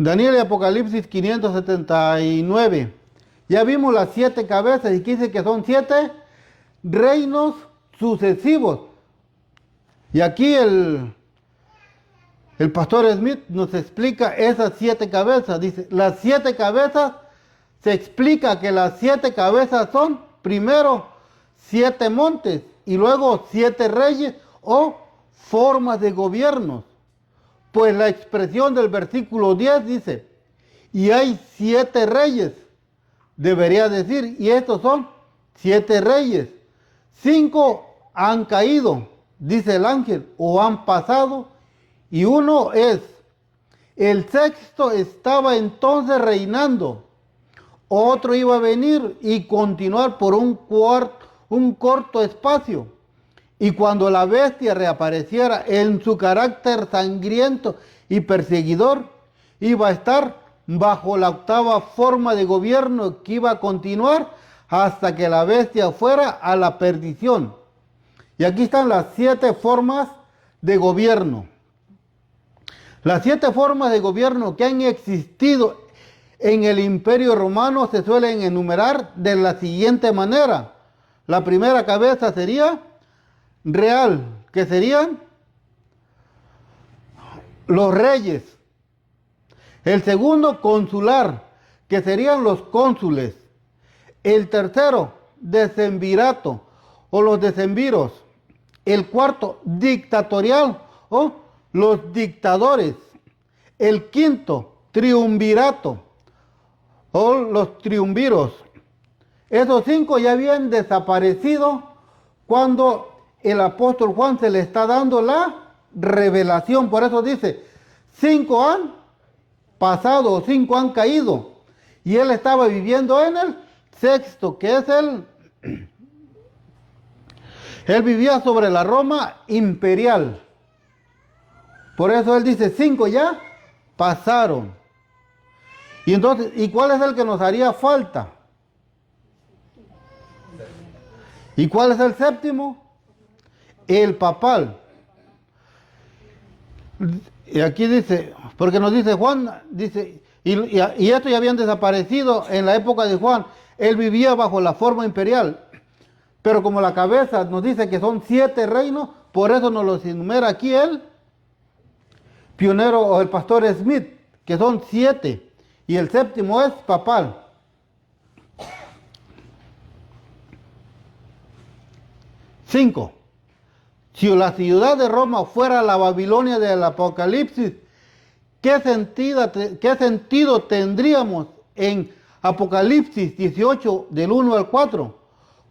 Daniel y Apocalipsis 579. Ya vimos las 7 cabezas y dice que son 7 reinos sucesivos. Y aquí el pastor Smith nos explica esas 7 cabezas. Dice, las 7 cabezas, se explica que las 7 cabezas son primero 7 montes y luego 7 reyes o formas de gobiernos. Pues la expresión del versículo 10 dice, y hay 7 reyes, debería decir, y estos son 7 reyes. 5 han caído, dice el ángel, o han pasado, y uno es. El sexto estaba entonces reinando. Otro iba a venir y continuar por un corto espacio. Y cuando la bestia reapareciera en su carácter sangriento y perseguidor, iba a estar bajo la octava forma de gobierno que iba a continuar hasta que la bestia fuera a la perdición. Y aquí están las 7 formas de gobierno. Las 7 formas de gobierno que han existido en el Imperio Romano se suelen enumerar de la siguiente manera. La primera cabeza sería real, que serían los reyes. El segundo, consular, que serían los cónsules. El tercero, decemvirato, o los decemviros. El cuarto, dictatorial, o los dictadores. El quinto, triunvirato, o los triunviros. Esos 5 ya habían desaparecido cuando el apóstol Juan se le está dando la revelación. Por eso dice, 5 han pasado, 5 han caído. Y él estaba viviendo en el sexto, que es él vivía sobre la Roma imperial. Por eso él dice, 5 ya pasaron. Y entonces, ¿y cuál es el que nos haría falta? ¿Y cuál es el séptimo? El papal. Y aquí dice, porque nos dice Juan, dice, y estos ya habían desaparecido en la época de Juan. Él vivía bajo la forma imperial. Pero como la cabeza nos dice que son 7 reinos, por eso nos los enumera aquí el pionero o el pastor Smith, que son 7. Y el séptimo es papal. Cinco. Si la ciudad de Roma fuera la Babilonia del Apocalipsis, ¿qué sentido tendríamos en Apocalipsis 18 del 1 al 4?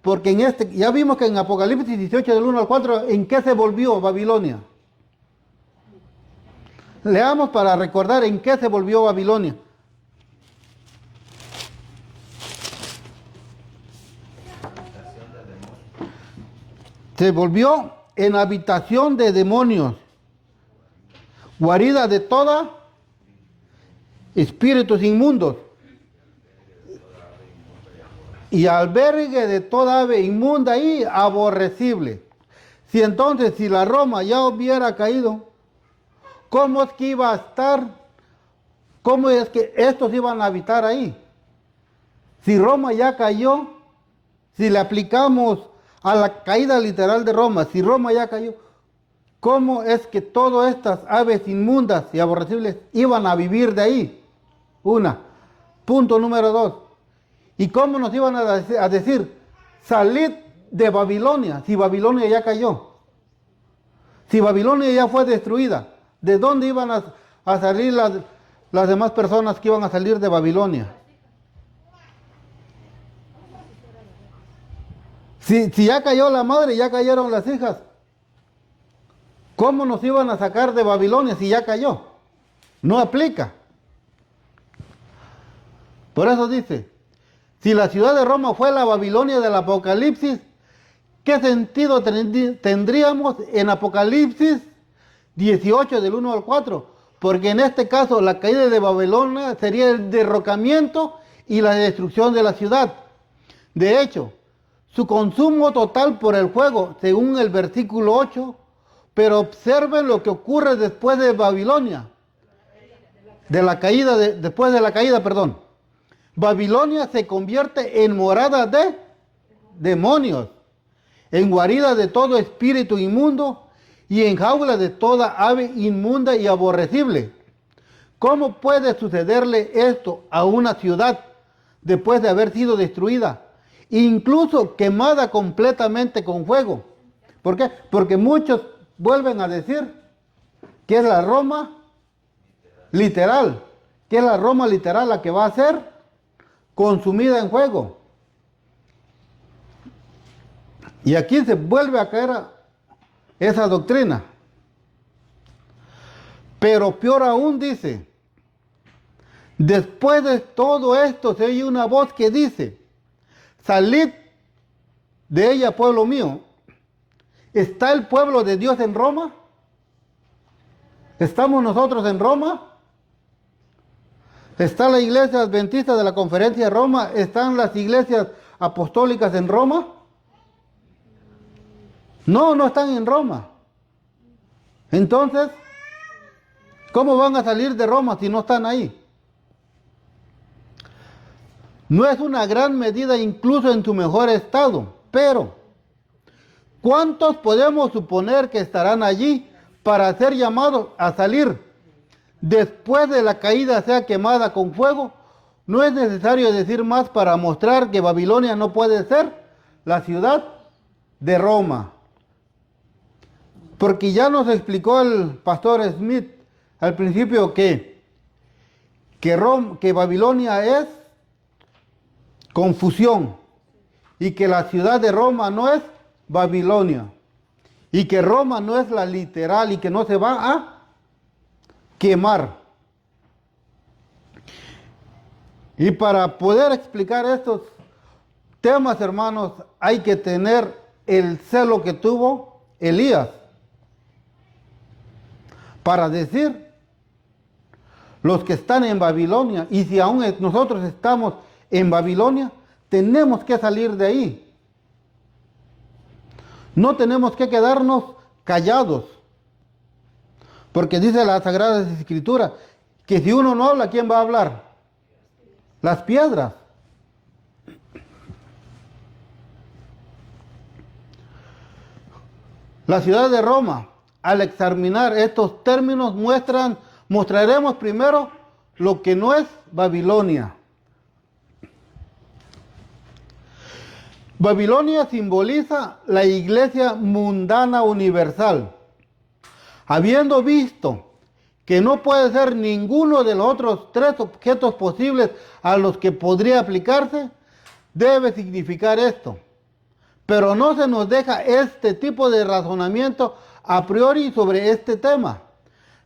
Porque ya vimos que en Apocalipsis 18 del 1 al 4, ¿en qué se volvió Babilonia? Leamos para recordar en qué se volvió Babilonia. Se volvió en habitación de demonios, guarida de toda espíritus inmundos y albergue de toda ave inmunda y aborrecible. Si la Roma ya hubiera caído, ¿cómo es que iba a estar? ¿Cómo es que estos iban a habitar ahí? Si Roma ya cayó, si le aplicamos a la caída literal de Roma, si Roma ya cayó, ¿cómo es que todas estas aves inmundas y aborrecibles iban a vivir de ahí? Punto número 2. ¿Y cómo nos iban a decir, salid de Babilonia, si Babilonia ya cayó? Si Babilonia ya fue destruida, ¿de dónde iban a salir las demás personas que iban a salir de Babilonia? Si ya cayó la madre, ya cayeron las hijas, ¿cómo nos iban a sacar de Babilonia si ya cayó? No aplica. Por eso dice, si la ciudad de Roma fue la Babilonia del Apocalipsis, ¿qué sentido tendríamos en Apocalipsis 18 del 1 al 4? Porque en este caso la caída de Babilonia sería el derrocamiento y la destrucción de la ciudad. De hecho, su consumo total por el fuego, según el versículo 8, pero observen lo que ocurre después de Babilonia, después de la caída, perdón. Babilonia se convierte en morada de demonios, en guarida de todo espíritu inmundo y en jaula de toda ave inmunda y aborrecible. ¿Cómo puede sucederle esto a una ciudad después de haber sido destruida? Incluso quemada completamente con fuego. ¿Por qué? Porque muchos vuelven a decir que es la Roma literal, que es la Roma literal la que va a ser consumida en fuego. Y aquí se vuelve a caer esa doctrina. Pero peor aún dice, después de todo esto se oye una voz que dice, salid de ella, pueblo mío. ¿Está el pueblo de Dios en Roma? ¿Estamos nosotros en Roma? ¿Está la iglesia adventista de la Conferencia de Roma? ¿Están las iglesias apostólicas en Roma? No, no están en Roma. Entonces, ¿cómo van a salir de Roma si no están ahí? No es una gran medida incluso en su mejor estado, pero ¿cuántos podemos suponer que estarán allí para ser llamados a salir después de la caída sea quemada con fuego? No es necesario decir más para mostrar que Babilonia no puede ser la ciudad de Roma. Porque ya nos explicó el pastor Smith al principio que Babilonia es confusión y que la ciudad de Roma no es Babilonia y que Roma no es la literal y que no se va a quemar. Y para poder explicar estos temas, hermanos, hay que tener el celo que tuvo Elías para decir los que están en Babilonia, y si aún nosotros estamos en Babilonia, tenemos que salir de ahí. No tenemos que quedarnos callados, porque dice la Sagrada Escritura que si uno no habla, ¿quién va a hablar? Las piedras. La ciudad de Roma, al examinar estos términos, mostraremos primero lo que no es Babilonia. Babilonia simboliza la iglesia mundana universal. Habiendo visto que no puede ser ninguno de los otros tres objetos posibles a los que podría aplicarse, debe significar esto. Pero no se nos deja este tipo de razonamiento a priori sobre este tema.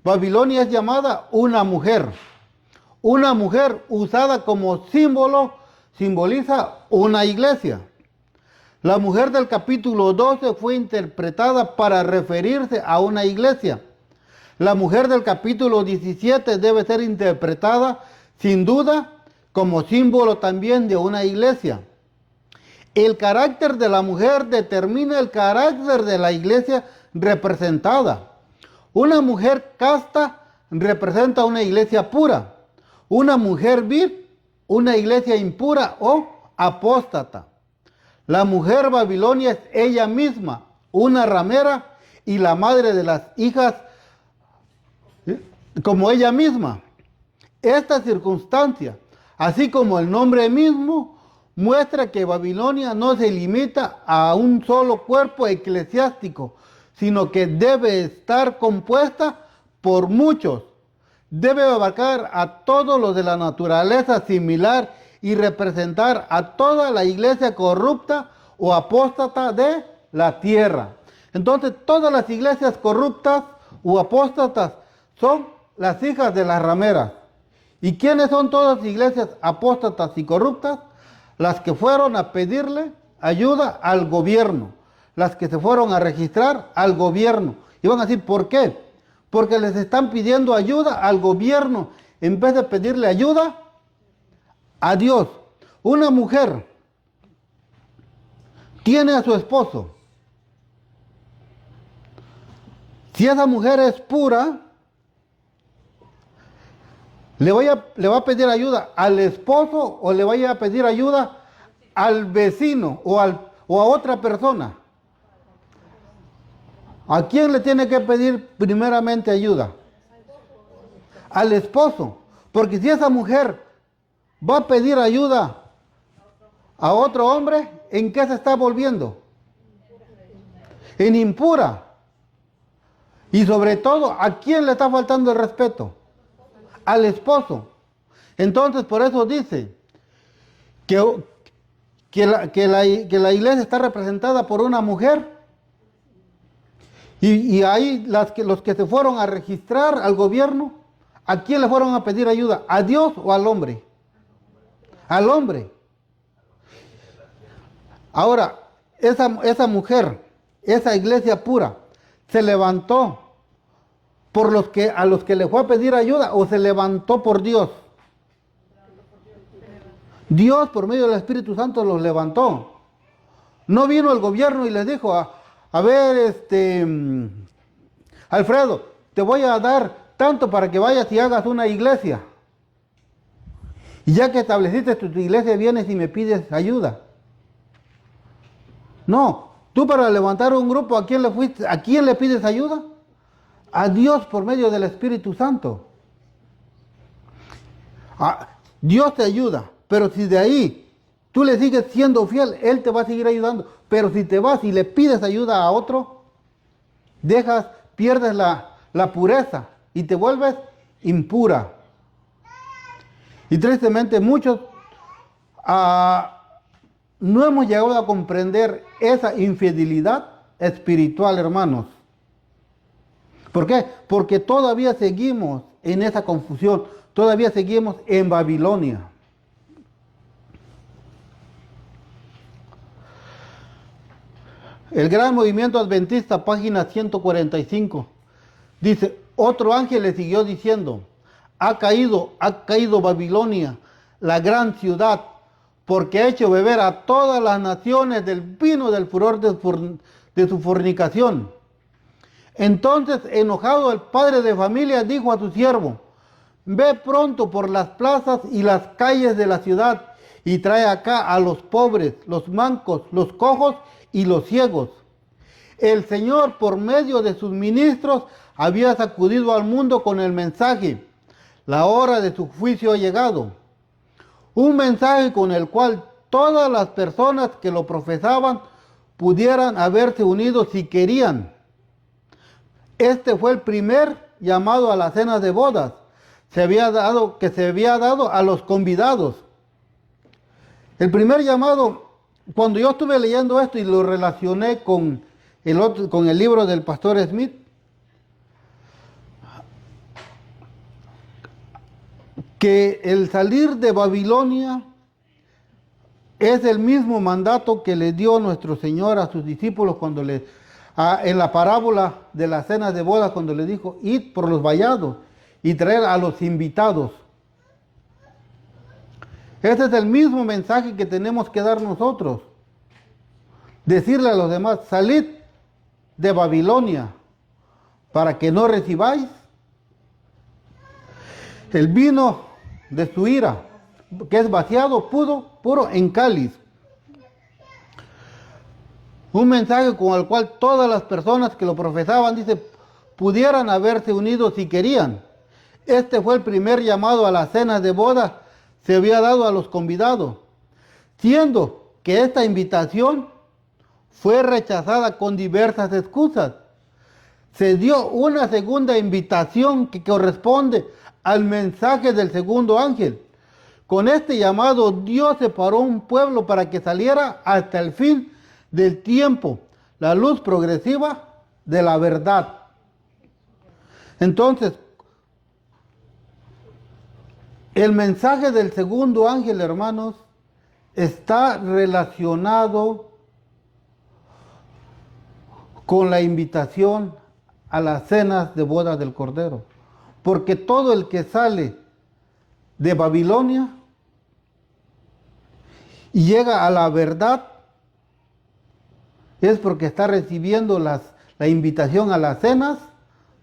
Babilonia es llamada una mujer. Una mujer usada como símbolo simboliza una iglesia. La mujer del capítulo 12 fue interpretada para referirse a una iglesia. La mujer del capítulo 17 debe ser interpretada, sin duda, como símbolo también de una iglesia. El carácter de la mujer determina el carácter de la iglesia representada. Una mujer casta representa una iglesia pura. Una mujer vil, una iglesia impura o apóstata. La mujer Babilonia es ella misma, una ramera y la madre de las hijas como ella misma. Esta circunstancia, así como el nombre mismo, muestra que Babilonia no se limita a un solo cuerpo eclesiástico, sino que debe estar compuesta por muchos. Debe abarcar a todos los de la naturaleza similar y representar a toda la iglesia corrupta o apóstata de la tierra. Entonces, todas las iglesias corruptas o apóstatas son las hijas de las rameras. ¿Y quiénes son todas las iglesias apóstatas y corruptas? Las que fueron a pedirle ayuda al gobierno, las que se fueron a registrar al gobierno. Y van a decir, ¿por qué? Porque les están pidiendo ayuda al gobierno en vez de pedirle ayuda a Dios. Una mujer tiene a su esposo. Si esa mujer es pura, le va a pedir ayuda al esposo o le vaya a pedir ayuda al vecino o a otra persona. ¿A quién le tiene que pedir primeramente ayuda? Al esposo. Porque si esa mujer va a pedir ayuda a otro hombre, ¿en qué se está volviendo? En impura. Y sobre todo, ¿a quién le está faltando el respeto? Al esposo. Entonces, por eso dice que la iglesia está representada por una mujer. Y ahí los que se fueron a registrar al gobierno, ¿a quién le fueron a pedir ayuda? ¿A Dios o al hombre? Al hombre. Ahora, esa mujer, esa iglesia pura, se levantó a los que le fue a pedir ayuda o se levantó por Dios. Dios por medio del Espíritu Santo los levantó. No vino el gobierno y les dijo, a ver, Alfredo, te voy a dar tanto para que vayas y hagas una iglesia. Y ya que estableciste tu iglesia, vienes y me pides ayuda. No, tú para levantar un grupo, ¿a quién le pides ayuda? A Dios por medio del Espíritu Santo. Dios te ayuda, pero si de ahí tú le sigues siendo fiel, Él te va a seguir ayudando. Pero si te vas y le pides ayuda a otro, pierdes la pureza y te vuelves impura. Y tristemente muchos no hemos llegado a comprender esa infidelidad espiritual, hermanos. ¿Por qué? Porque todavía seguimos en esa confusión, todavía seguimos en Babilonia. El Gran Movimiento Adventista, página 145, dice, otro ángel le siguió diciendo, ha caído Babilonia, la gran ciudad, porque ha hecho beber a todas las naciones del vino del furor de su fornicación. Entonces, enojado, el padre de familia dijo a su siervo, ve pronto por las plazas y las calles de la ciudad y trae acá a los pobres, los mancos, los cojos y los ciegos. El Señor, por medio de sus ministros, había sacudido al mundo con el mensaje. La hora de su juicio ha llegado. Un mensaje con el cual todas las personas que lo profesaban pudieran haberse unido si querían. Este fue el primer llamado a la cena de bodas que se había dado a los convidados. El primer llamado, cuando yo estuve leyendo esto y lo relacioné con el libro del pastor Smith, que el salir de Babilonia es el mismo mandato que le dio nuestro Señor a sus discípulos cuando en la parábola de la cena de bodas, cuando le dijo, id por los vallados y traer a los invitados. Ese es el mismo mensaje que tenemos que dar nosotros. Decirle a los demás, salid de Babilonia para que no recibáis el vino de su ira, que es vaciado puro en cáliz. Un mensaje con el cual todas las personas que lo profesaban, dice, pudieran haberse unido si querían. Este fue el primer llamado a la cena de boda, se había dado a los convidados, siendo que esta invitación fue rechazada con diversas excusas. Se dio una segunda invitación que corresponde al mensaje del segundo ángel. Con este llamado, Dios separó un pueblo para que saliera hasta el fin del tiempo, la luz progresiva de la verdad. Entonces, el mensaje del segundo ángel, hermanos, está relacionado con la invitación a las cenas de bodas del Cordero. Porque todo el que sale de Babilonia y llega a la verdad es porque está recibiendo la invitación a las cenas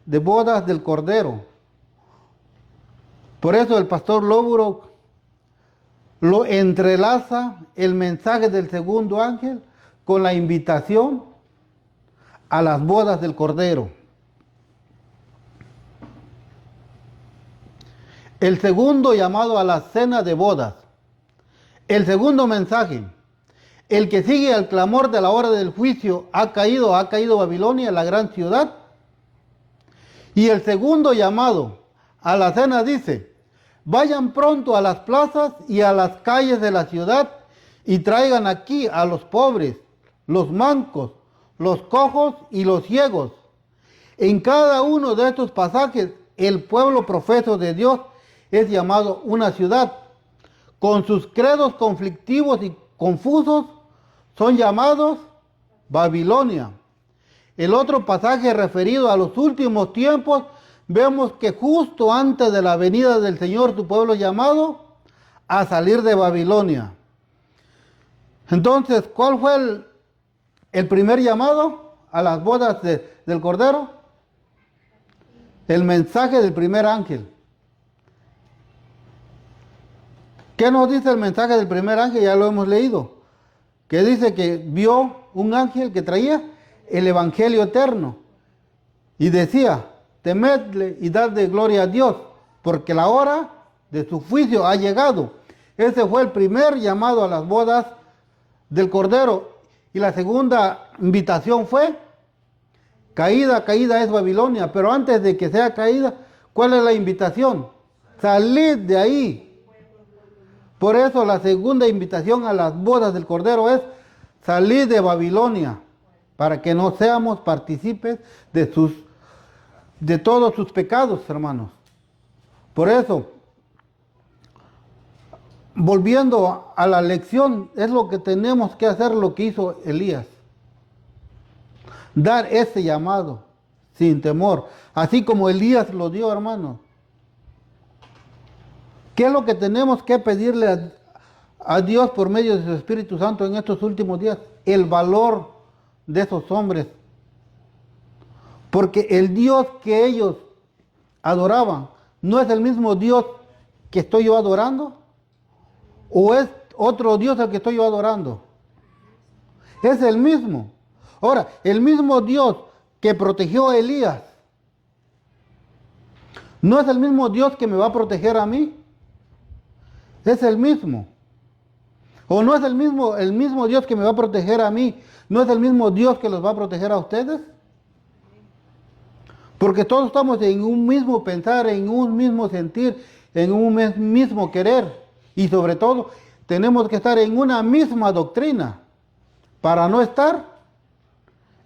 de bodas del Cordero. Por eso el pastor Lóburo lo entrelaza el mensaje del segundo ángel con la invitación a las bodas del Cordero. El segundo llamado a la cena de bodas. El segundo mensaje. El que sigue al clamor de la hora del juicio, ha caído Babilonia, la gran ciudad. Y el segundo llamado a la cena dice, vayan pronto a las plazas y a las calles de la ciudad y traigan aquí a los pobres, los mancos, los cojos y los ciegos. En cada uno de estos pasajes, el pueblo profeso de Dios es llamado una ciudad. Con sus credos conflictivos y confusos, son llamados Babilonia. El otro pasaje referido a los últimos tiempos, vemos que justo antes de la venida del Señor, su pueblo llamado a salir de Babilonia. Entonces, ¿cuál fue el primer llamado a las bodas del Cordero? El mensaje del primer ángel. ¿Qué nos dice el mensaje del primer ángel? Ya lo hemos leído. Que dice que vio un ángel que traía el evangelio eterno. Y decía, temedle y dadle gloria a Dios, porque la hora de su juicio ha llegado. Ese fue el primer llamado a las bodas del Cordero. Y la segunda invitación fue, caída, caída es Babilonia. Pero antes de que sea caída, ¿cuál es la invitación? Salid de ahí. Por eso la segunda invitación a las bodas del Cordero es salir de Babilonia, para que no seamos partícipes de todos sus pecados, hermanos. Por eso, volviendo a la lección, es lo que tenemos que hacer, lo que hizo Elías. Dar ese llamado sin temor, así como Elías lo dio, hermanos. ¿Qué es lo que tenemos que pedirle a Dios por medio de su Espíritu Santo en estos últimos días? El valor de esos hombres. Porque el Dios que ellos adoraban, ¿no es el mismo Dios que estoy yo adorando? ¿O es otro Dios al que estoy yo adorando? Es el mismo. Ahora, el mismo Dios que protegió a Elías, ¿no es el mismo Dios que me va a proteger a mí? Es el mismo. ¿O no es el mismo Dios que me va a proteger a mí? ¿No es el mismo Dios que los va a proteger a ustedes? Porque todos estamos en un mismo pensar, en un mismo sentir, en un mismo querer. Y sobre todo, tenemos que estar en una misma doctrina para no estar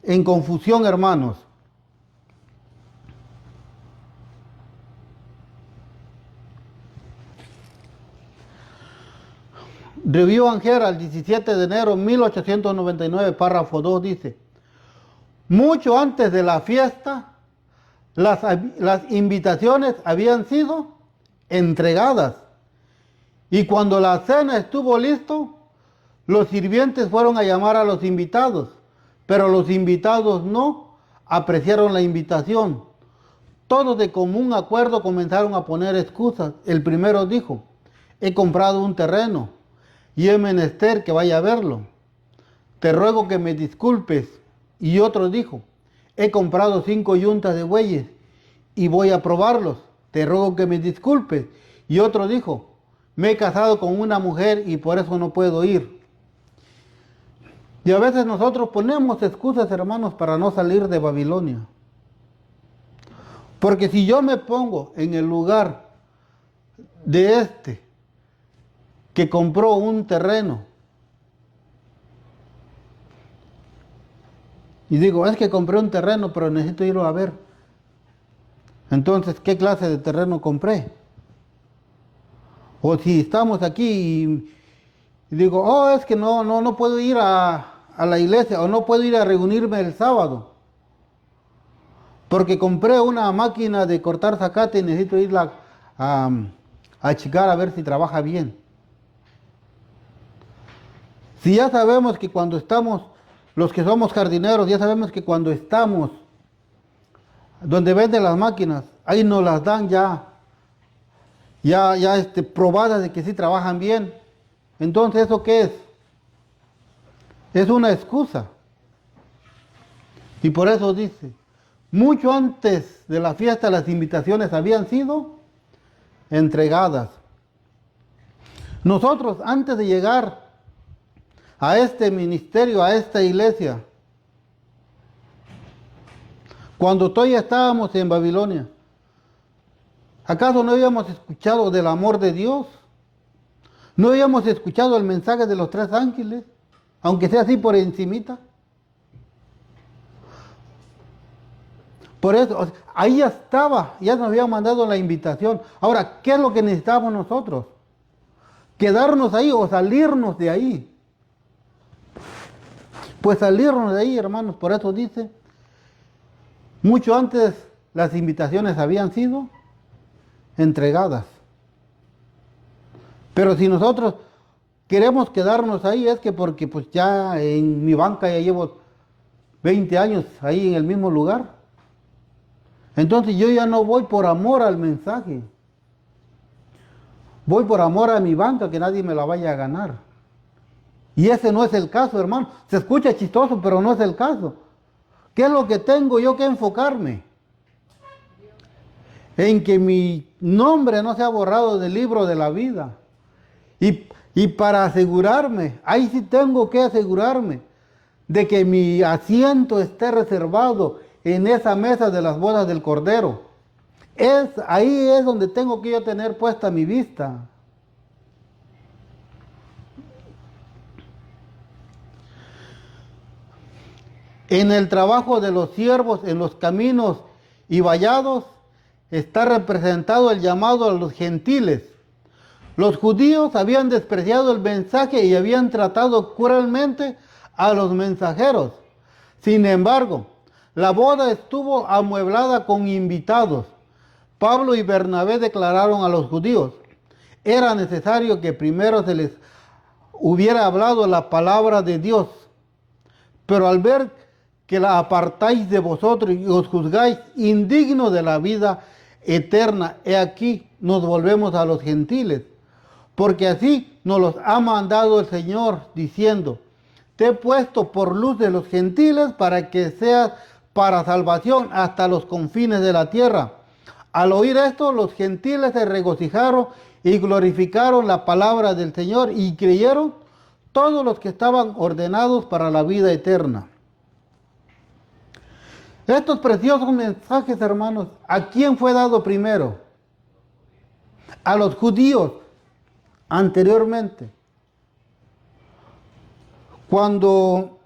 en confusión, hermanos. Review and Herald, 17 de enero de 1899, párrafo 2, dice: mucho antes de la fiesta, las invitaciones habían sido entregadas. Y cuando la cena estuvo listo, los sirvientes fueron a llamar a los invitados, pero los invitados no apreciaron la invitación. Todos de común acuerdo comenzaron a poner excusas. El primero dijo: he comprado un terreno y es menester que vaya a verlo. Te ruego que me disculpes. Y otro dijo: he comprado 5 yuntas de bueyes y voy a probarlos. Te ruego que me disculpes. Y otro dijo: me he casado con una mujer y por eso no puedo ir. Y a veces nosotros ponemos excusas, hermanos, para no salir de Babilonia. Porque si yo me pongo en el lugar de que compró un terreno y digo, es que compré un terreno, pero necesito irlo a ver. Entonces, ¿qué clase de terreno compré? O si estamos aquí y digo, oh, es que no puedo ir a la iglesia o no puedo ir a reunirme el sábado porque compré una máquina de cortar zacate y necesito irla a checar a ver si trabaja bien. Si ya sabemos que cuando estamos, los que somos jardineros, ya sabemos que cuando estamos donde venden las máquinas, ahí nos las dan ya probadas de que sí trabajan bien. Entonces, ¿eso qué es? Es una excusa. Y por eso dice, mucho antes de la fiesta las invitaciones habían sido entregadas. Nosotros, antes de llegar a este ministerio, a esta iglesia, cuando todavía estábamos en Babilonia, ¿acaso no habíamos escuchado del amor de Dios? ¿No habíamos escuchado el mensaje de los 3 ángeles? Aunque sea así por encimita. Por eso, ahí ya estaba, ya nos habían mandado la invitación. Ahora, ¿qué es lo que necesitamos nosotros? ¿Quedarnos ahí o salirnos de ahí? Pues salirnos de ahí, hermanos, por eso dice, mucho antes las invitaciones habían sido entregadas. Pero si nosotros queremos quedarnos ahí, es que porque pues ya en mi banca ya llevo 20 años ahí en el mismo lugar. Entonces yo ya no voy por amor al mensaje. Voy por amor a mi banca, que nadie me la vaya a ganar. Y ese no es el caso, hermano. Se escucha chistoso, pero no es el caso. ¿Qué es lo que tengo yo que enfocarme? En que mi nombre no sea borrado del libro de la vida. Y para asegurarme, ahí sí tengo que asegurarme de que mi asiento esté reservado en esa mesa de las bodas del Cordero. Ahí es donde tengo que yo tener puesta mi vista. En el trabajo de los siervos, en los caminos y vallados, está representado el llamado a los gentiles. Los judíos habían despreciado el mensaje y habían tratado cruelmente a los mensajeros. Sin embargo, la boda estuvo amueblada con invitados. Pablo y Bernabé declararon a los judíos: era necesario que primero se les hubiera hablado la palabra de Dios. Pero al ver que la apartáis de vosotros y os juzgáis indignos de la vida eterna, he aquí nos volvemos a los gentiles. Porque así nos los ha mandado el Señor, diciendo: te he puesto por luz de los gentiles para que seas para salvación hasta los confines de la tierra. Al oír esto, los gentiles se regocijaron y glorificaron la palabra del Señor, y creyeron todos los que estaban ordenados para la vida eterna. Estos preciosos mensajes, hermanos, ¿a quién fue dado primero? A los judíos, anteriormente. Cuando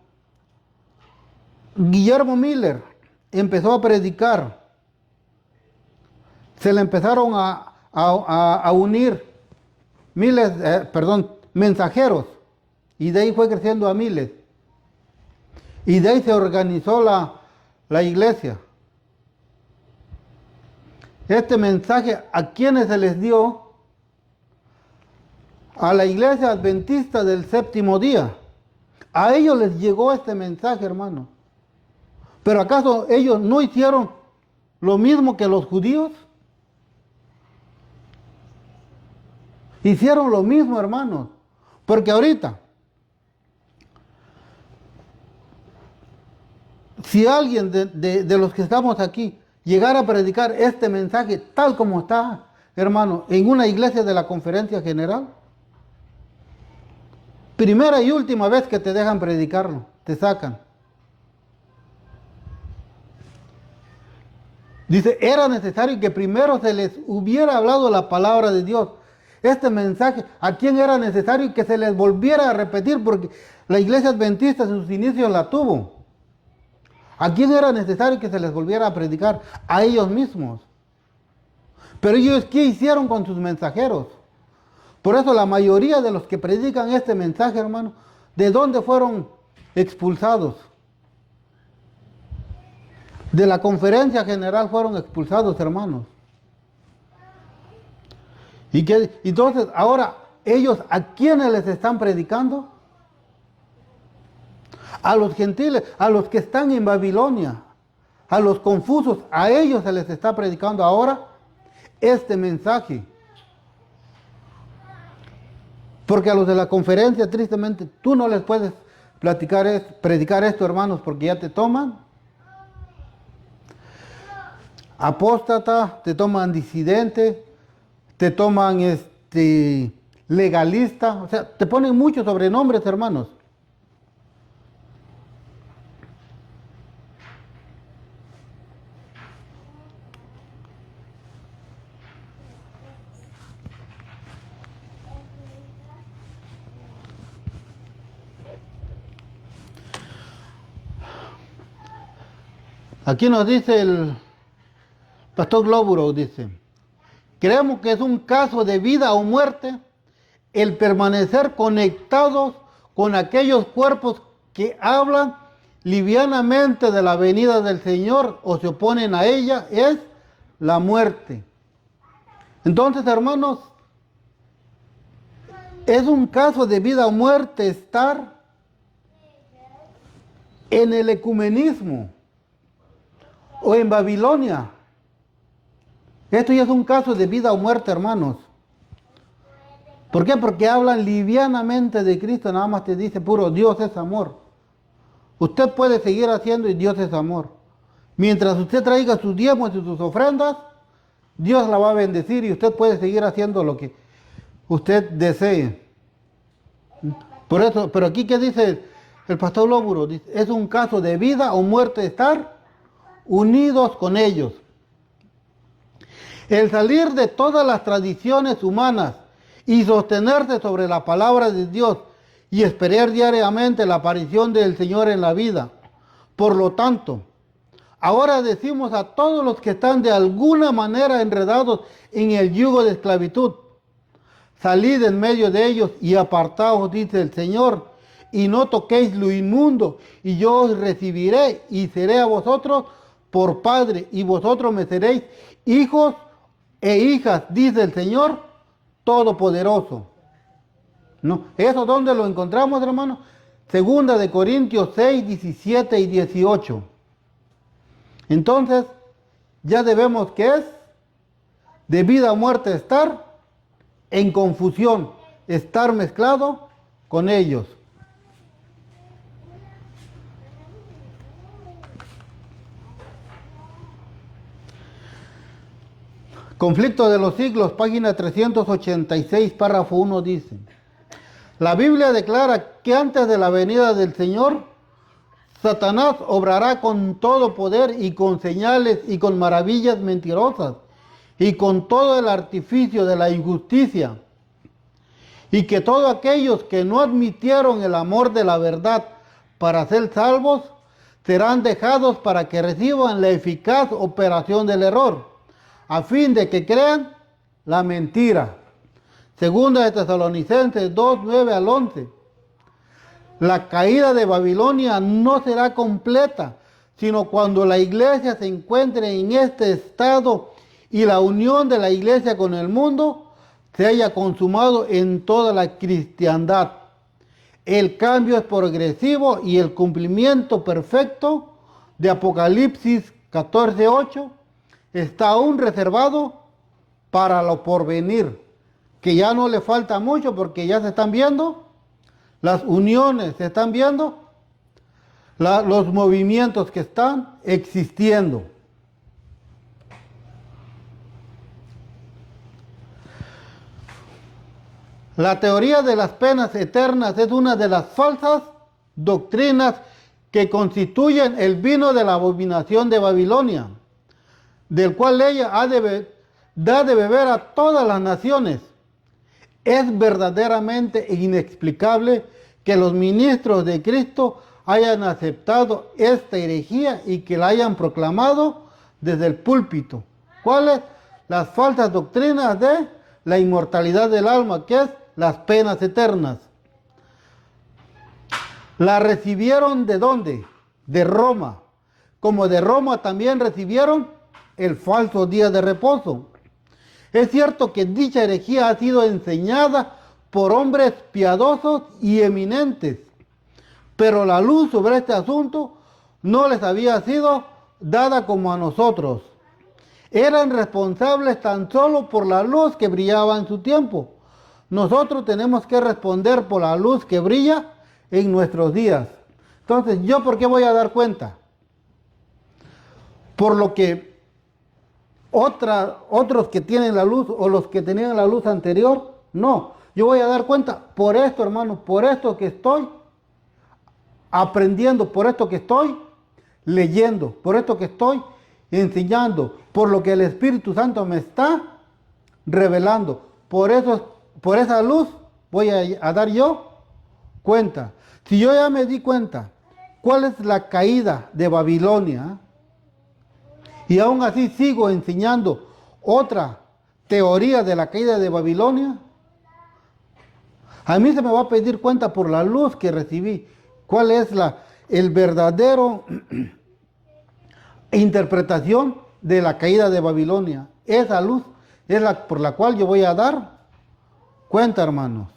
Guillermo Miller empezó a predicar, se le empezaron a unir mensajeros, y de ahí fue creciendo a miles. Y de ahí se organizó la iglesia. Este mensaje, ¿a quiénes se les dio? A la iglesia adventista del séptimo día. A ellos les llegó este mensaje, hermano. ¿Pero acaso ellos no hicieron lo mismo que los judíos? Hicieron lo mismo, hermanos. Porque ahorita, si alguien de los que estamos aquí llegara a predicar este mensaje tal como está, hermano, en una iglesia de la Conferencia General, primera y última vez que te dejan predicarlo, te sacan. Dice, era necesario que primero se les hubiera hablado la palabra de Dios. Este mensaje, ¿a quién era necesario que se les volviera a repetir? Porque la iglesia adventista en sus inicios la tuvo. ¿A quién era necesario que se les volviera a predicar? A ellos mismos. Pero ellos, ¿qué hicieron con sus mensajeros? Por eso la mayoría de los que predican este mensaje, hermano, ¿de dónde fueron expulsados? De la Conferencia General fueron expulsados, hermanos. Entonces, ahora, ¿ellos a quiénes les están predicando? A los gentiles, a los que están en Babilonia, a los confusos, a ellos se les está predicando ahora este mensaje. Porque a los de la conferencia, tristemente, tú no les puedes predicar esto, hermanos, porque ya te toman apóstata, te toman disidente, te toman legalista, o sea, te ponen muchos sobrenombres, hermanos. Aquí nos dice el pastor Glóbulo, dice: creemos que es un caso de vida o muerte el permanecer conectados con aquellos cuerpos que hablan livianamente de la venida del Señor o se oponen a ella, es la muerte. Entonces, hermanos, Es un caso de vida o muerte estar en el ecumenismo o en Babilonia. Esto ya es un caso de vida o muerte, hermanos. ¿Por qué? Porque hablan livianamente de Cristo, nada más te dice puro Dios es amor. Usted puede seguir haciendo y Dios es amor. Mientras usted traiga sus diezmos y sus ofrendas, Dios la va a bendecir y usted puede seguir haciendo lo que usted desee. Por eso, pero aquí ¿qué dice el pastor Lóburo? Dice, es un caso de vida o muerte estar unidos con ellos. El salir de todas las tradiciones humanas y sostenerse sobre la palabra de Dios y esperar diariamente la aparición del Señor en la vida. Por lo tanto, ahora decimos a todos los que están de alguna manera enredados en el yugo de esclavitud, salid en medio de ellos y apartaos, dice el Señor, y no toquéis lo inmundo, y yo os recibiré y seré a vosotros por Padre, y vosotros me seréis hijos e hijas, dice el Señor Todopoderoso. ¿No? ¿Eso dónde lo encontramos, hermano? Segunda de Corintios 6, 17 y 18. Entonces, ya debemos que es de vida o muerte estar en confusión, estar mezclado con ellos. Conflicto de los siglos, página 386, párrafo 1 dice: la Biblia declara que antes de la venida del Señor, Satanás obrará con todo poder y con señales y con maravillas mentirosas y con todo el artificio de la injusticia, y que todos aquellos que no admitieron el amor de la verdad para ser salvos serán dejados para que reciban la eficaz operación del error, a fin de que crean la mentira. Segunda de Tesalonicenses 2, 9 al 11. La caída de Babilonia no será completa, sino cuando la iglesia se encuentre en este estado y la unión de la iglesia con el mundo se haya consumado en toda la cristiandad. El cambio es progresivo y el cumplimiento perfecto de Apocalipsis 14, 8 está aún reservado para lo porvenir, que ya no le falta mucho porque ya se están viendo las uniones, se están viendo los movimientos que están existiendo. La teoría de las penas eternas es una de las falsas doctrinas que constituyen el vino de la abominación de Babilonia, del cual ella da de beber a todas las naciones. Es verdaderamente inexplicable que los ministros de Cristo hayan aceptado esta herejía y que la hayan proclamado desde el púlpito. ¿Cuáles? Las falsas doctrinas de la inmortalidad del alma, que es las penas eternas. ¿La recibieron de dónde? De Roma. Como de Roma también recibieron el falso día de reposo. Es cierto que dicha herejía ha sido enseñada por hombres piadosos y eminentes, pero la luz sobre este asunto no les había sido dada como a nosotros. Eran responsables tan solo por la luz que brillaba en su tiempo. Nosotros tenemos que responder por la luz que brilla en nuestros días. Entonces, ¿yo por qué voy a dar cuenta? Por lo que otros que tienen la luz o los que tenían la luz anterior, no. Yo voy a dar cuenta por esto, hermano, por esto que estoy aprendiendo, por esto que estoy leyendo, por esto que estoy enseñando, por lo que el Espíritu Santo me está revelando. Por esa luz voy a dar yo cuenta. Si yo ya me di cuenta cuál es la caída de Babilonia, y aún así sigo enseñando otra teoría de la caída de Babilonia, a mí se me va a pedir cuenta por la luz que recibí. ¿Cuál es el verdadero interpretación de la caída de Babilonia? Esa luz es la por la cual yo voy a dar cuenta, hermanos.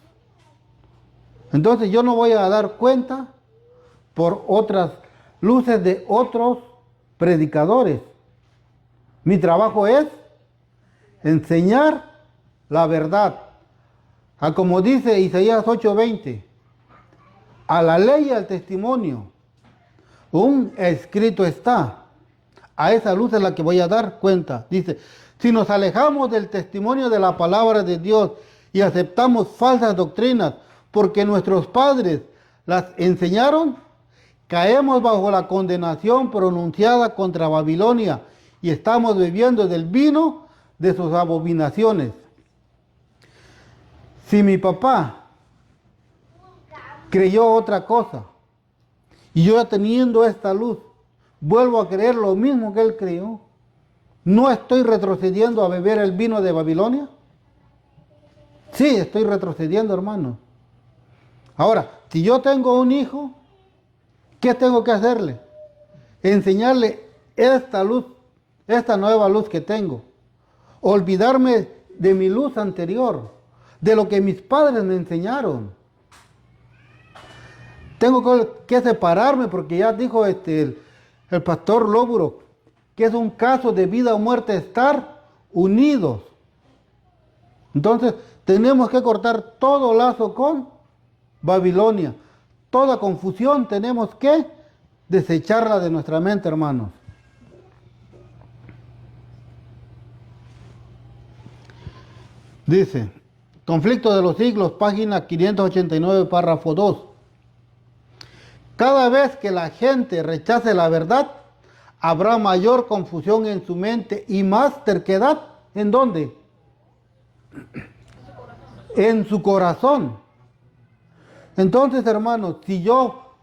Entonces yo no voy a dar cuenta por otras luces de otros predicadores. Mi trabajo es enseñar la verdad. Como dice Isaías 8:20, a la ley y al testimonio, un escrito está. A esa luz es la que voy a dar cuenta. Dice, si nos alejamos del testimonio de la palabra de Dios y aceptamos falsas doctrinas porque nuestros padres las enseñaron, caemos bajo la condenación pronunciada contra Babilonia y estamos bebiendo del vino de sus abominaciones. Si mi papá creyó otra cosa y yo teniendo esta luz vuelvo a creer lo mismo que él creyó, ¿no estoy retrocediendo a beber el vino de Babilonia? Sí, estoy retrocediendo, hermano. Ahora, si yo tengo un hijo, ¿qué tengo que hacerle? Enseñarle esta luz, esta nueva luz que tengo. Olvidarme de mi luz anterior, de lo que mis padres me enseñaron. Tengo que separarme porque ya dijo el pastor Lóburo que es un caso de vida o muerte estar unidos. Entonces tenemos que cortar todo lazo con Babilonia. Toda confusión tenemos que desecharla de nuestra mente, hermanos. Dice, Conflicto de los Siglos, página 589, párrafo 2. Cada vez que la gente rechace la verdad, habrá mayor confusión en su mente y más terquedad. ¿En dónde? En su corazón. Entonces, hermanos, si yo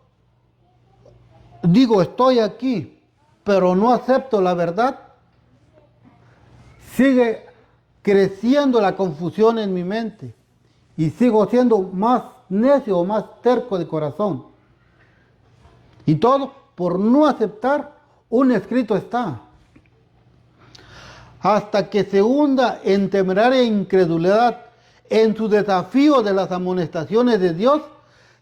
digo estoy aquí, pero no acepto la verdad, sigue creciendo la confusión en mi mente y sigo siendo más necio o más terco de corazón. Y todo por no aceptar un escrito está. Hasta que se hunda en temeraria incredulidad, en su desafío de las amonestaciones de Dios,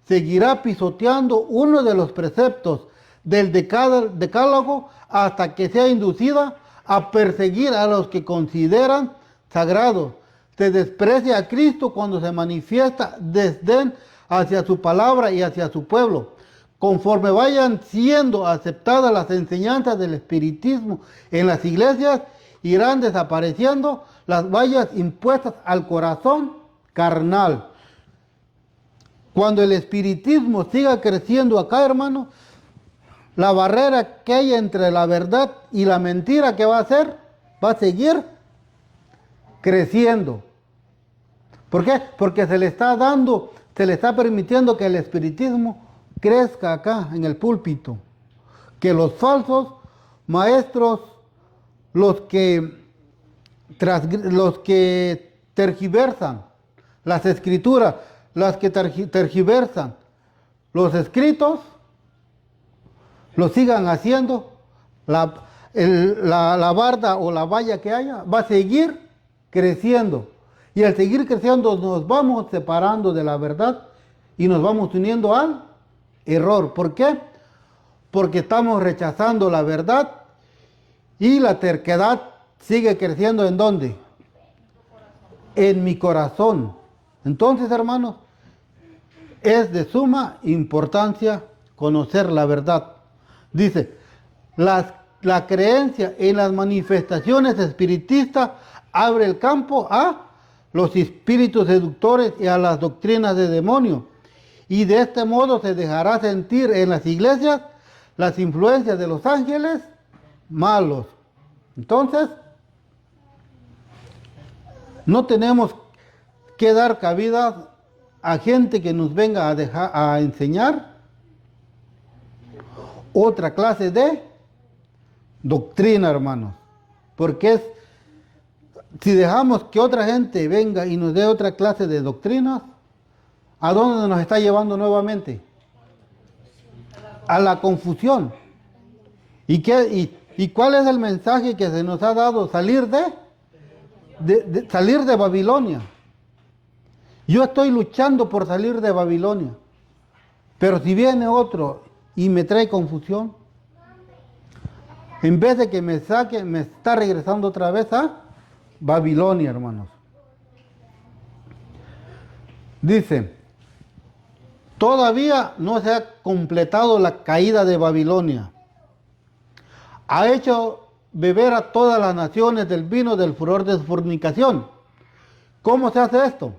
seguirá pisoteando uno de los preceptos del decálogo hasta que sea inducida a perseguir a los que consideran sagrados. Se desprecia a Cristo cuando se manifiesta desdén hacia su palabra y hacia su pueblo. Conforme vayan siendo aceptadas las enseñanzas del espiritismo en las iglesias, irán desapareciendo las vallas impuestas al corazón carnal. Cuando el espiritismo siga creciendo acá, hermano, la barrera que hay entre la verdad y la mentira, ¿qué va a hacer? Va a seguir creciendo. ¿Por qué? Porque se le está permitiendo que el espiritismo crezca acá en el púlpito, que los falsos maestros, los que tergiversan las escrituras, las que tergiversan los escritos, lo sigan haciendo. La barda o la valla que haya va a seguir creciendo, y al seguir creciendo nos vamos separando de la verdad y nos vamos uniendo al error. ¿Por qué? Porque estamos rechazando la verdad y la terquedad sigue creciendo. ¿En dónde? En mi corazón. Entonces, hermanos, es de suma importancia conocer la verdad. Dice, la creencia en las manifestaciones espiritistas abre el campo a los espíritus seductores y a las doctrinas de demonios. Y de este modo se dejará sentir en las iglesias las influencias de los ángeles malos. Entonces, no tenemos que dar cabida a gente que nos venga a enseñar otra clase de doctrina, hermanos. Porque si dejamos que otra gente venga y nos dé otra clase de doctrinas, ¿a dónde nos está llevando nuevamente? A la confusión. ¿Y cuál es el mensaje que se nos ha dado? Salir de Babilonia. Yo estoy luchando por salir de Babilonia, pero si viene otro y me trae confusión, en vez de que me saque, me está regresando otra vez a Babilonia, hermanos. Dice, todavía no se ha completado la caída de Babilonia. Ha hecho beber a todas las naciones del vino del furor de su fornicación. ¿Cómo se hace esto?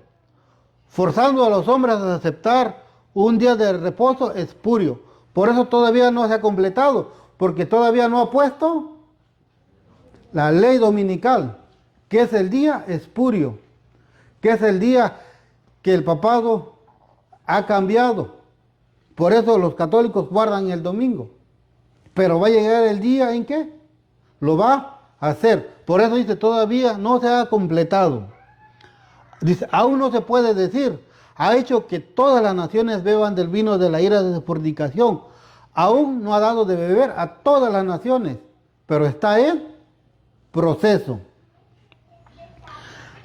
Forzando a los hombres a aceptar un día de reposo espurio. Por eso todavía no se ha completado, porque todavía no ha puesto la ley dominical, que es el día espurio, que es el día que el papado ha cambiado. Por eso los católicos guardan el domingo. Pero va a llegar el día en que lo va a hacer. Por eso dice, todavía no se ha completado. Dice, aún no se puede decir, ha hecho que todas las naciones beban del vino de la ira de su fornicación. Aún no ha dado de beber a todas las naciones, pero está en proceso.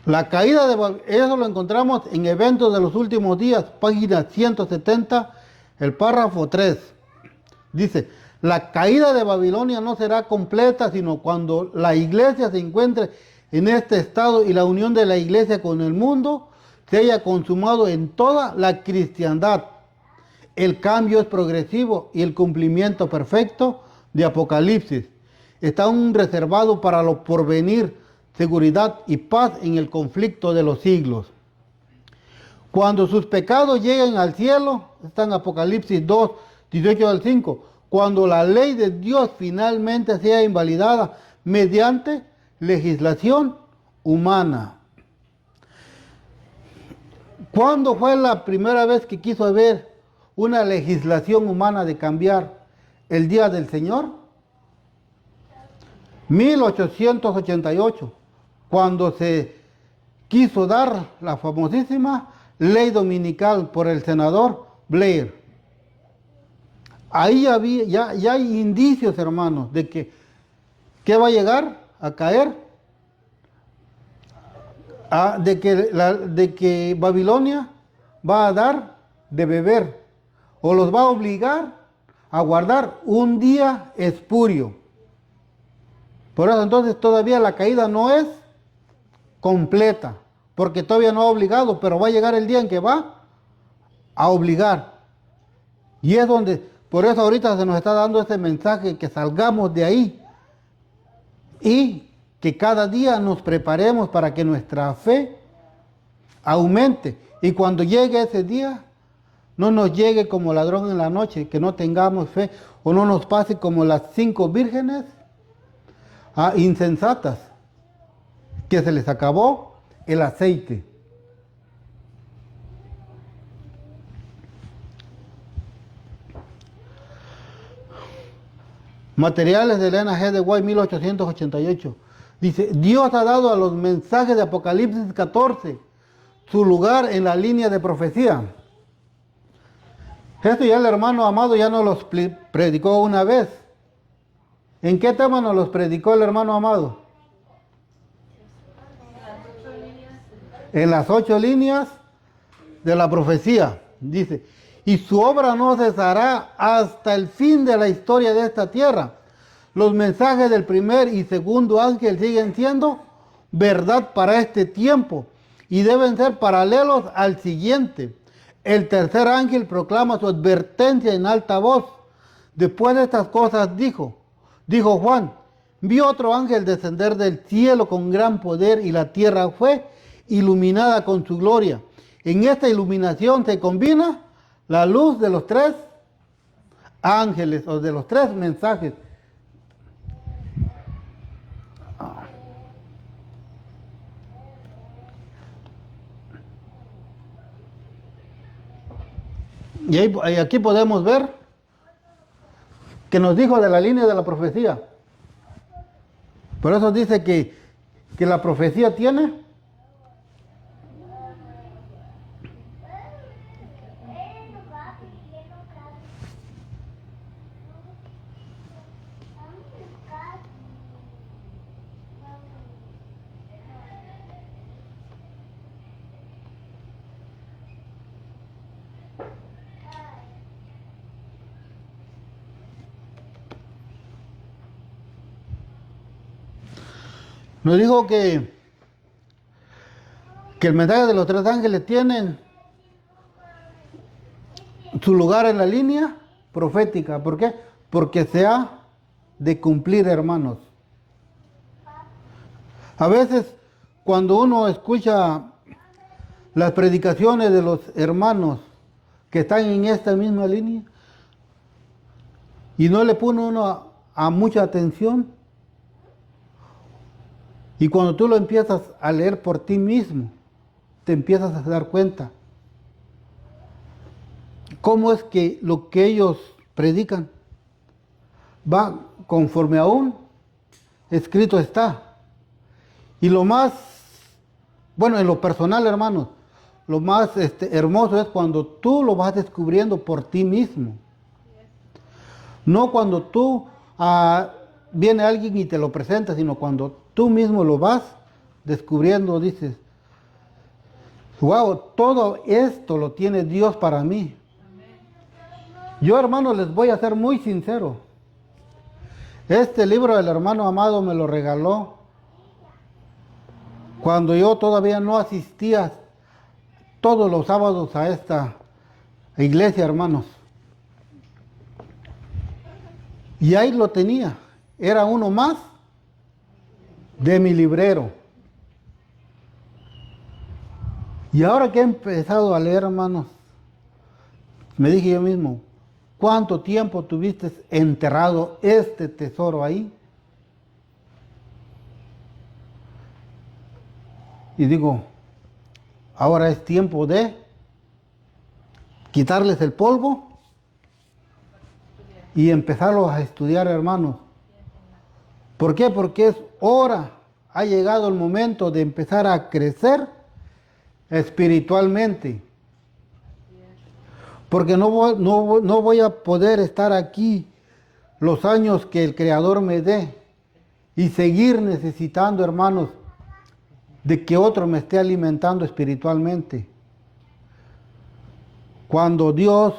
La caída de Babilonia, eso lo encontramos en Eventos de los Últimos Días, página 170, el párrafo 3. Dice, la caída de Babilonia no será completa, sino cuando la iglesia se encuentre en este estado y la unión de la iglesia con el mundo se haya consumado en toda la cristiandad. El cambio es progresivo y el cumplimiento perfecto de Apocalipsis está aún reservado para lo porvenir, seguridad y paz en el conflicto de los siglos. Cuando sus pecados lleguen al cielo, está en Apocalipsis 2, 18 al 5, cuando la ley de Dios finalmente sea invalidada mediante legislación humana. ¿Cuándo fue la primera vez que quiso haber una legislación humana de cambiar el día del Señor? 1888, cuando se quiso dar la famosísima ley dominical por el senador Blair. Ahí ya hay indicios, hermanos, de que va a llegar a caer, de que Babilonia va a dar de beber o los va a obligar a guardar un día espurio. Por eso entonces todavía la caída no es completa, porque todavía no ha obligado, pero va a llegar el día en que va a obligar. Y es donde, por eso ahorita se nos está dando este mensaje, que salgamos de ahí y que cada día nos preparemos para que nuestra fe aumente. Y cuando llegue ese día, no nos llegue como ladrón en la noche, que no tengamos fe, o no nos pase como las 5 vírgenes insensatas, que se les acabó el aceite. Materiales de Elena G. de White, 1888. Dice, Dios ha dado a los mensajes de Apocalipsis 14 su lugar en la línea de profecía. Esto ya el hermano Amado ya nos los predicó una vez. ¿En qué tema nos los predicó el hermano Amado? En las 8 líneas de la profecía. Dice, y su obra no cesará hasta el fin de la historia de esta tierra. Los mensajes del primer y segundo ángel siguen siendo verdad para este tiempo y deben ser paralelos al siguiente. El tercer ángel proclama su advertencia en alta voz. Después de estas cosas dijo Juan, vi otro ángel descender del cielo con gran poder y la tierra fue iluminada con su gloria. En esta iluminación se combina la luz de los 3 ángeles o de los 3 mensajes. Y aquí podemos ver que nos dijo de la línea de la profecía. Por eso dice que la profecía tiene Nos dijo que el mensaje de los tres ángeles tienen su lugar en la línea profética. ¿Por qué? Porque se ha de cumplir, hermanos. A veces, cuando uno escucha las predicaciones de los hermanos que están en esta misma línea y no le pone uno a mucha atención, y cuando tú lo empiezas a leer por ti mismo, te empiezas a dar cuenta cómo es que lo que ellos predican va conforme aún escrito está. Y lo más, bueno, en lo personal, hermanos, lo más hermoso es cuando tú lo vas descubriendo por ti mismo. No cuando tú viene alguien y te lo presenta, sino cuando tú mismo lo vas descubriendo, dices, wow, todo esto lo tiene Dios para mí. Yo, hermanos, les voy a ser muy sincero. Este libro del hermano Amado me lo regaló cuando yo todavía no asistía todos los sábados a esta iglesia, hermanos. Y ahí lo tenía. Era uno más de mi librero. Y ahora que he empezado a leer, hermanos, me dije yo mismo, ¿cuánto tiempo tuviste enterrado este tesoro ahí? Y digo, ahora es tiempo de quitarles el polvo y empezarlos a estudiar, hermanos. ¿Por qué? Porque es hora, ha llegado el momento de empezar a crecer espiritualmente. Porque no voy a poder estar aquí los años que el Creador me dé y seguir necesitando, hermanos, de que otro me esté alimentando espiritualmente. Cuando Dios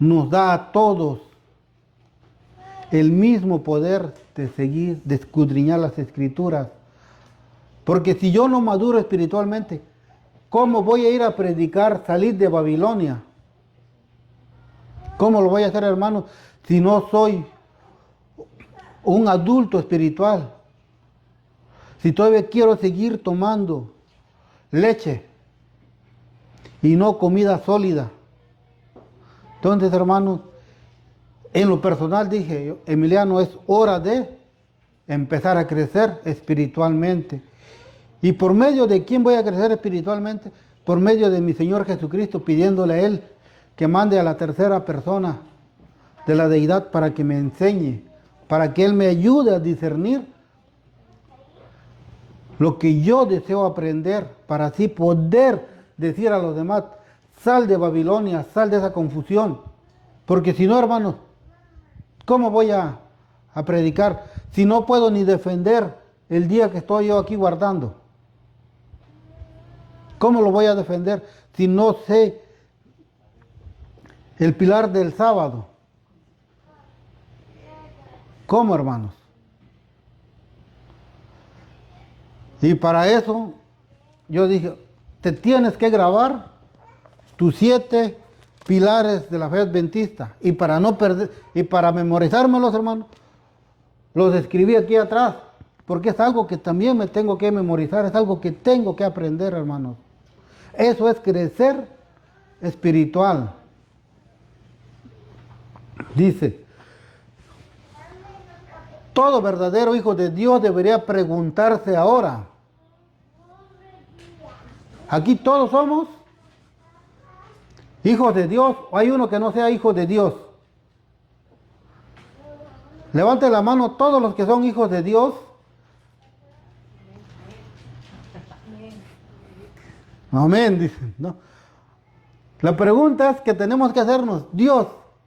nos da a todos el mismo poder de seguir, de escudriñar las Escrituras. Porque si yo no maduro espiritualmente, ¿cómo voy a ir a predicar, salir de Babilonia? ¿Cómo lo voy a hacer, hermanos, si no soy un adulto espiritual? Si todavía quiero seguir tomando leche y no comida sólida. Entonces, hermanos, en lo personal dije yo, Emiliano, es hora de empezar a crecer espiritualmente. ¿Y por medio de quién voy a crecer espiritualmente? Por medio de mi Señor Jesucristo, pidiéndole a Él que mande a la tercera persona de la deidad para que me enseñe, para que Él me ayude a discernir lo que yo deseo aprender, para así poder decir a los demás, sal de Babilonia, sal de esa confusión. Porque si no, hermanos, ¿cómo voy a predicar si no puedo ni defender el día que estoy yo aquí guardando? ¿Cómo lo voy a defender si no sé el pilar del sábado? ¿Cómo, hermanos? Y para eso yo dije, te tienes que grabar tus 7 pilares de la fe adventista. Y para no perder, y para memorizármelos, hermanos, los escribí aquí atrás. Porque es algo que también me tengo que memorizar, es algo que tengo que aprender, hermanos. Eso es crecer espiritual. Dice, todo verdadero hijo de Dios debería preguntarse ahora. Aquí todos somos hijos de Dios, o hay uno que no sea hijo de Dios. Levante la mano todos los que son hijos de Dios. Amén, dicen, ¿no? La pregunta es que tenemos que hacernos, Dios,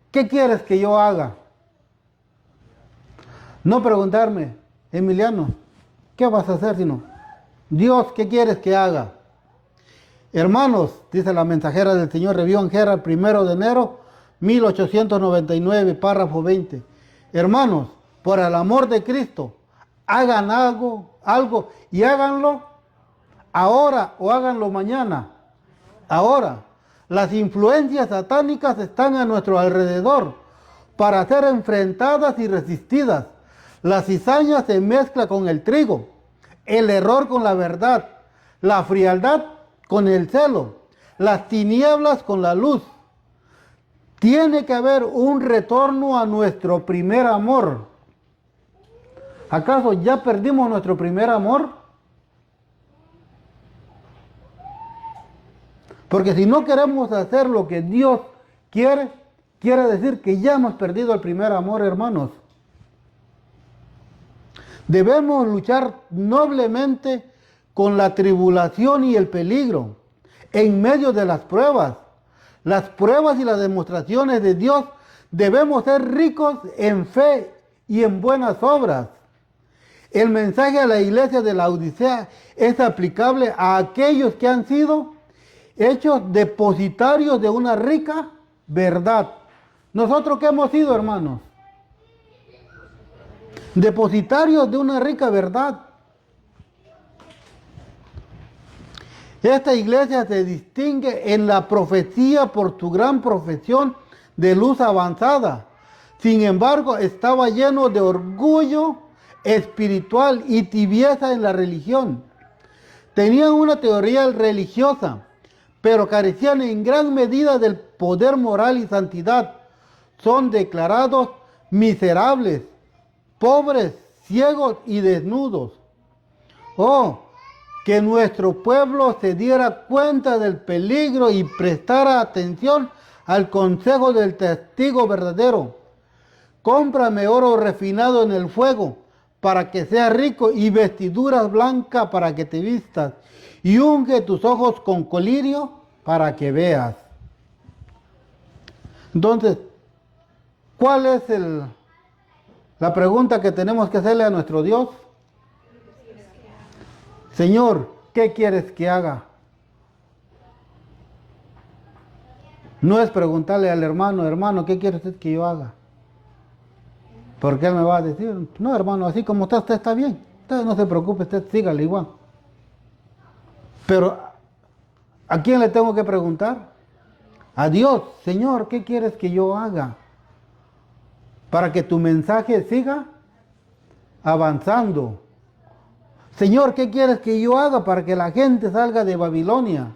¿qué quieres que yo haga? No preguntarme, Emiliano, ¿qué vas a hacer? Sino, Dios, ¿qué quieres que haga? Hermanos, dice la mensajera del Señor, Revió en Gera, 1 de enero, 1899, párrafo 20. Hermanos, por el amor de Cristo, hagan algo y háganlo ahora o háganlo mañana. Ahora, las influencias satánicas están a nuestro alrededor para ser enfrentadas y resistidas. La cizaña se mezcla con el trigo, el error con la verdad, la frialdad con el celo, las tinieblas con la luz. Tiene que haber un retorno a nuestro primer amor. ¿Acaso ya perdimos nuestro primer amor? Porque si no queremos hacer lo que Dios quiere, quiere decir que ya hemos perdido el primer amor, hermanos. Debemos luchar noblemente con la tribulación y el peligro en medio de las pruebas. Las pruebas y las demostraciones de Dios, debemos ser ricos en fe y en buenas obras. El mensaje a la iglesia de la Odisea es aplicable a aquellos que han sido hechos depositarios de una rica verdad. ¿Nosotros qué hemos sido, hermanos? Depositarios de una rica verdad. Esta iglesia se distingue en la profecía por su gran profesión de luz avanzada. Sin embargo, estaba lleno de orgullo espiritual y tibieza en la religión. Tenían una teoría religiosa, pero carecían en gran medida del poder moral y santidad. Son declarados miserables, pobres, ciegos y desnudos. Oh, que nuestro pueblo se diera cuenta del peligro y prestara atención al consejo del testigo verdadero. Cómprame oro refinado en el fuego para que seas rico y vestiduras blancas para que te vistas y unge tus ojos con colirio para que veas. Entonces, ¿cuál es la pregunta que tenemos que hacerle a nuestro Dios? Señor, ¿qué quieres que haga? No es preguntarle al hermano, hermano, ¿qué quiere usted que yo haga? Porque él me va a decir, no, hermano, así como está, usted está bien. Usted no se preocupe, usted sígale igual. Pero, ¿a quién le tengo que preguntar? A Dios. Señor, ¿qué quieres que yo haga? Para que tu mensaje siga avanzando. Señor, ¿qué quieres que yo haga para que la gente salga de Babilonia?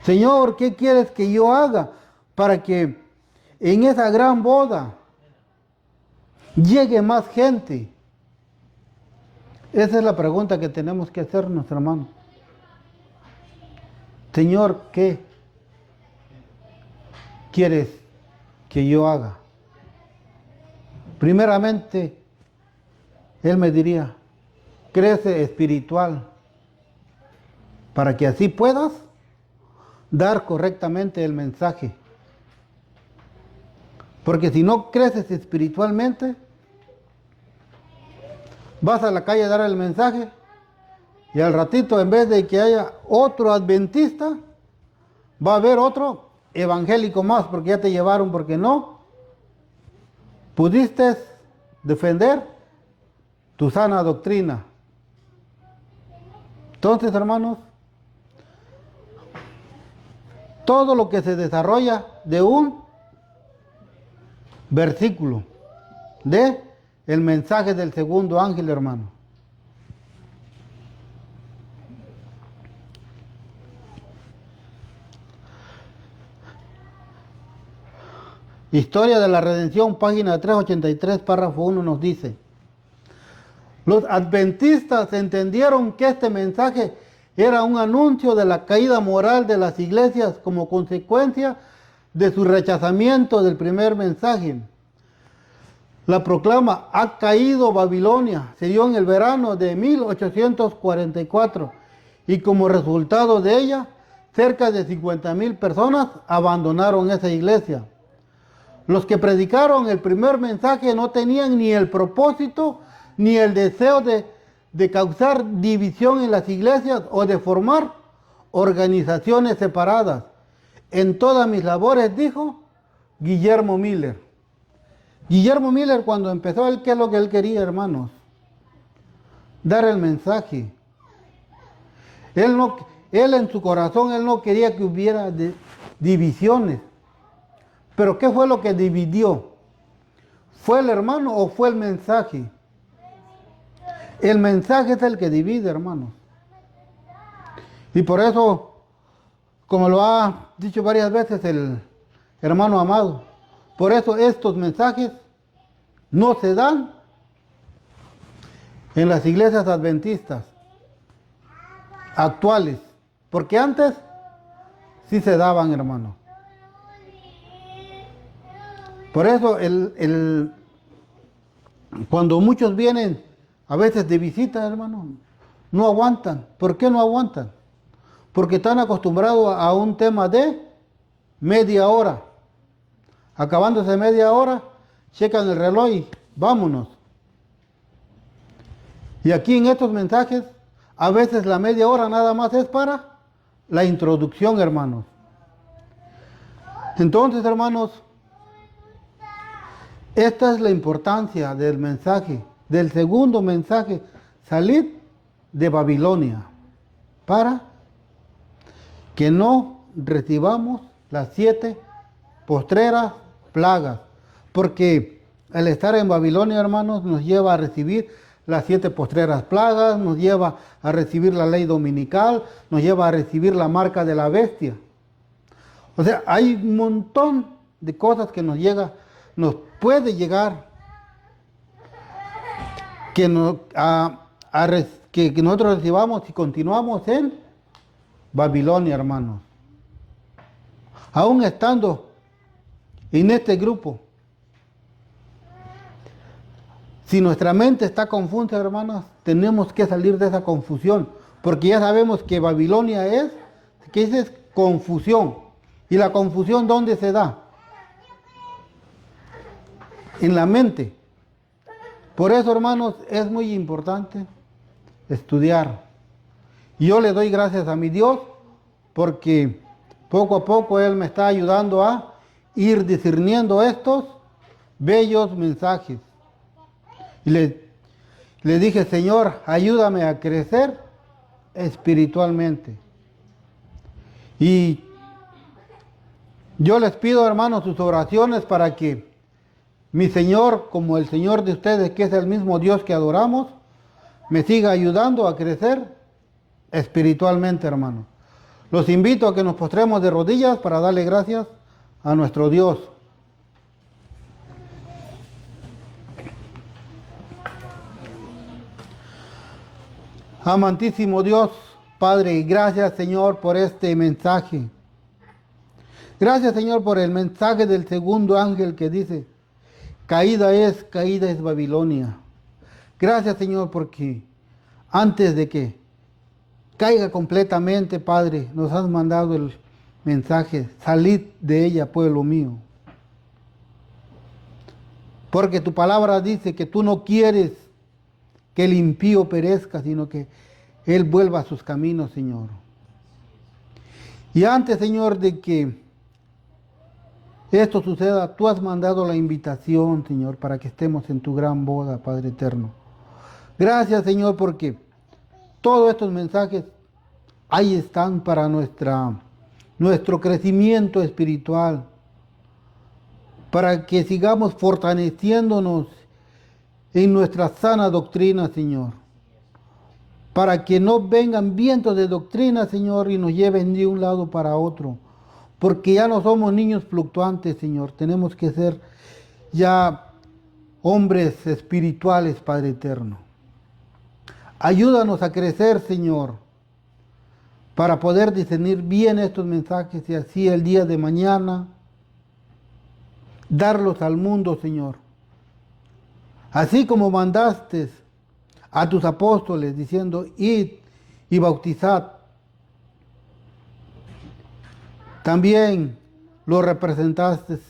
Señor, ¿qué quieres que yo haga para que en esa gran boda llegue más gente? Esa es la pregunta que tenemos que hacernos, hermano. Señor, ¿qué quieres que yo haga? Primeramente, Él me diría, crece espiritual, para que así puedas dar correctamente el mensaje. Porque si no creces espiritualmente, vas a la calle a dar el mensaje y al ratito, en vez de que haya otro adventista, va a haber otro evangélico más, porque ya te llevaron, porque no pudiste defender tu sana doctrina. Entonces, hermanos, todo lo que se desarrolla de un versículo de el mensaje del segundo ángel, hermano. Historia de la Redención, página 383, párrafo 1 nos dice: los adventistas entendieron que este mensaje era un anuncio de la caída moral de las iglesias como consecuencia de su rechazamiento del primer mensaje. La proclama "ha caído Babilonia" se dio en el verano de 1844 y como resultado de ella, cerca de 50,000 personas abandonaron esa iglesia. Los que predicaron el primer mensaje no tenían ni el propósito ni el deseo de causar división en las iglesias o de formar organizaciones separadas. En todas mis labores, dijo Guillermo Miller, Guillermo Miller, cuando empezó, ¿qué es lo que él quería, hermanos? Dar el mensaje. Él en su corazón, él no quería que hubiera divisiones. Pero ¿qué fue lo que dividió? ¿Fue el hermano o fue el mensaje? El mensaje es el que divide, hermanos. Y por eso, como lo ha dicho varias veces el hermano Amado, por eso estos mensajes no se dan en las iglesias adventistas actuales, porque antes sí se daban, hermanos. Por eso cuando muchos vienen a veces de visita, hermano, no aguantan. ¿Por qué no aguantan? Porque están acostumbrados a un tema de media hora. Acabándose media hora, checan el reloj y vámonos. Y aquí en estos mensajes, a veces la media hora nada más es para la introducción, hermanos. Entonces, hermanos, esta es la importancia del mensaje, del segundo mensaje, salir de Babilonia, para que no recibamos las 7 postreras plagas, porque el estar en Babilonia, hermanos, nos lleva a recibir las 7 postreras plagas, nos lleva a recibir la ley dominical, nos lleva a recibir la marca de la bestia. O sea, hay un montón de cosas que nos puede llegar que nosotros recibamos si continuamos en Babilonia, hermanos. Aún estando en este grupo, si nuestra mente está confusa, hermanos, tenemos que salir de esa confusión, porque ya sabemos que Babilonia es confusión. ¿Y la confusión dónde se da? En la mente. Por eso, hermanos, es muy importante estudiar. Y yo le doy gracias a mi Dios porque poco a poco Él me está ayudando a ir discerniendo estos bellos mensajes. Y le dije, Señor, ayúdame a crecer espiritualmente. Y yo les pido, hermanos, sus oraciones para que mi Señor, como el Señor de ustedes, que es el mismo Dios que adoramos, me siga ayudando a crecer espiritualmente, hermanos. Los invito a que nos postremos de rodillas para darle gracias a nuestro Dios. Amantísimo Dios, Padre, gracias, Señor, por este mensaje. Gracias, Señor, por el mensaje del segundo ángel que dice, caída es Babilonia. Gracias, Señor, porque antes de que caiga completamente, Padre, nos has mandado el mensaje, salid de ella, pueblo mío. Porque tu palabra dice que tú no quieres que el impío perezca, sino que él vuelva a sus caminos, Señor. Y antes, Señor, de que esto suceda, tú has mandado la invitación, Señor, para que estemos en tu gran boda, Padre eterno. Gracias, Señor, porque todos estos mensajes ahí están para nuestro crecimiento espiritual, para que sigamos fortaleciéndonos en nuestra sana doctrina, Señor, para que no vengan vientos de doctrina, Señor, y nos lleven de un lado para otro, porque ya no somos niños fluctuantes, Señor, tenemos que ser ya hombres espirituales, Padre eterno. Ayúdanos a crecer, Señor, para poder discernir bien estos mensajes y así el día de mañana darlos al mundo, Señor. Así como mandaste a tus apóstoles diciendo, id y bautizad. También lo representaste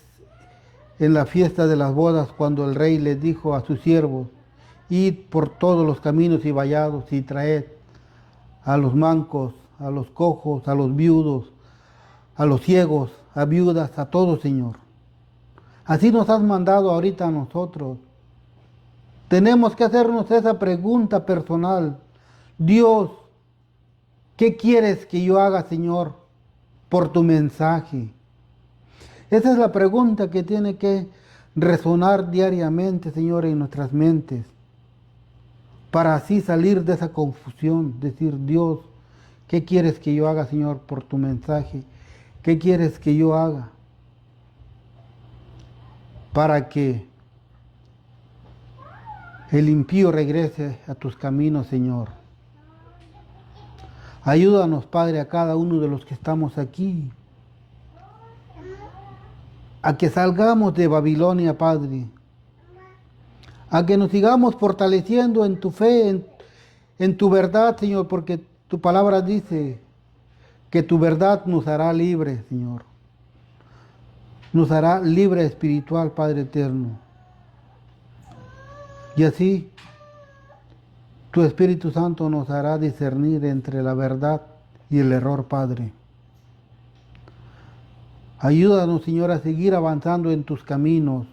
en la fiesta de las bodas cuando el rey les dijo a sus siervos, id por todos los caminos y vallados y traed a los mancos, a los cojos, a los viudos, a los ciegos, a viudas, a todos, Señor. Así nos has mandado ahorita a nosotros. Tenemos que hacernos esa pregunta personal. Dios, ¿qué quieres que yo haga, Señor, por tu mensaje? Esa es la pregunta que tiene que resonar diariamente, Señor, en nuestras mentes, para así salir de esa confusión, decir, Dios, ¿qué quieres que yo haga, Señor, por tu mensaje? ¿Qué quieres que yo haga para que el impío regrese a tus caminos, Señor? Ayúdanos, Padre, a cada uno de los que estamos aquí, a que salgamos de Babilonia, Padre, a que nos sigamos fortaleciendo en tu fe, en tu verdad, Señor, porque tu palabra dice que tu verdad nos hará libres, Señor. Nos hará libre espiritual, Padre eterno. Y así tu Espíritu Santo nos hará discernir entre la verdad y el error, Padre. Ayúdanos, Señor, a seguir avanzando en tus caminos.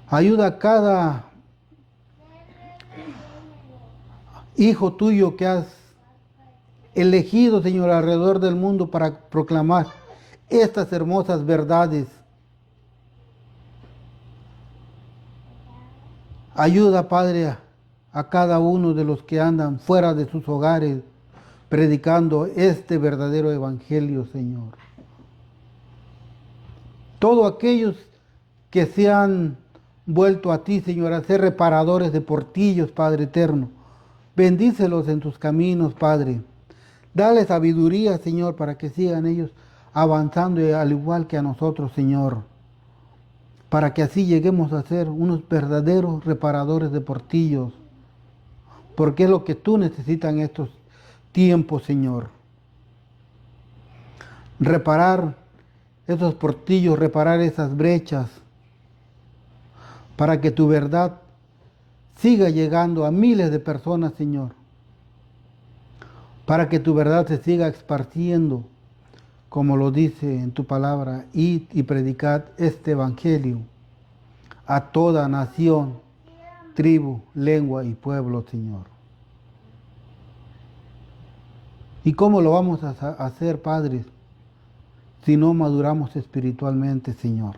Ayuda a cada hijo tuyo que has elegido, Señor, alrededor del mundo para proclamar estas hermosas verdades. Ayuda, Padre, a cada uno de los que andan fuera de sus hogares predicando este verdadero evangelio, Señor. Todos aquellos que se han vuelto a ti, Señor, a ser reparadores de portillos, Padre eterno, bendícelos en tus caminos, Padre. Dale sabiduría, Señor, para que sigan ellos avanzando al igual que a nosotros, Señor. Para que así lleguemos a ser unos verdaderos reparadores de portillos. Porque es lo que tú necesitas en estos tiempos, Señor. Reparar esos portillos, reparar esas brechas. Para que tu verdad siga llegando a miles de personas, Señor. Para que tu verdad se siga esparciendo, como lo dice en tu palabra, id y predicad este evangelio a toda nación, tribu, lengua y pueblo, Señor. ¿Y cómo lo vamos a hacer, Padre, si no maduramos espiritualmente, Señor?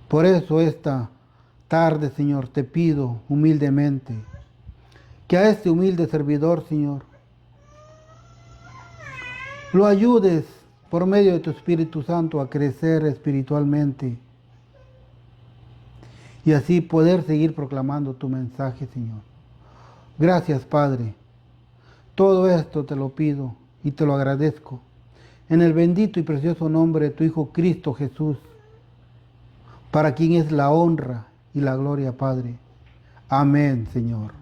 Por eso esta tarde, Señor, te pido humildemente que a este humilde servidor, Señor, lo ayudes por medio de tu Espíritu Santo a crecer espiritualmente y así poder seguir proclamando tu mensaje, Señor. Gracias, Padre. Todo esto te lo pido y te lo agradezco en el bendito y precioso nombre de tu Hijo Cristo Jesús, para quien es la honra y la gloria, Padre. Amén, Señor.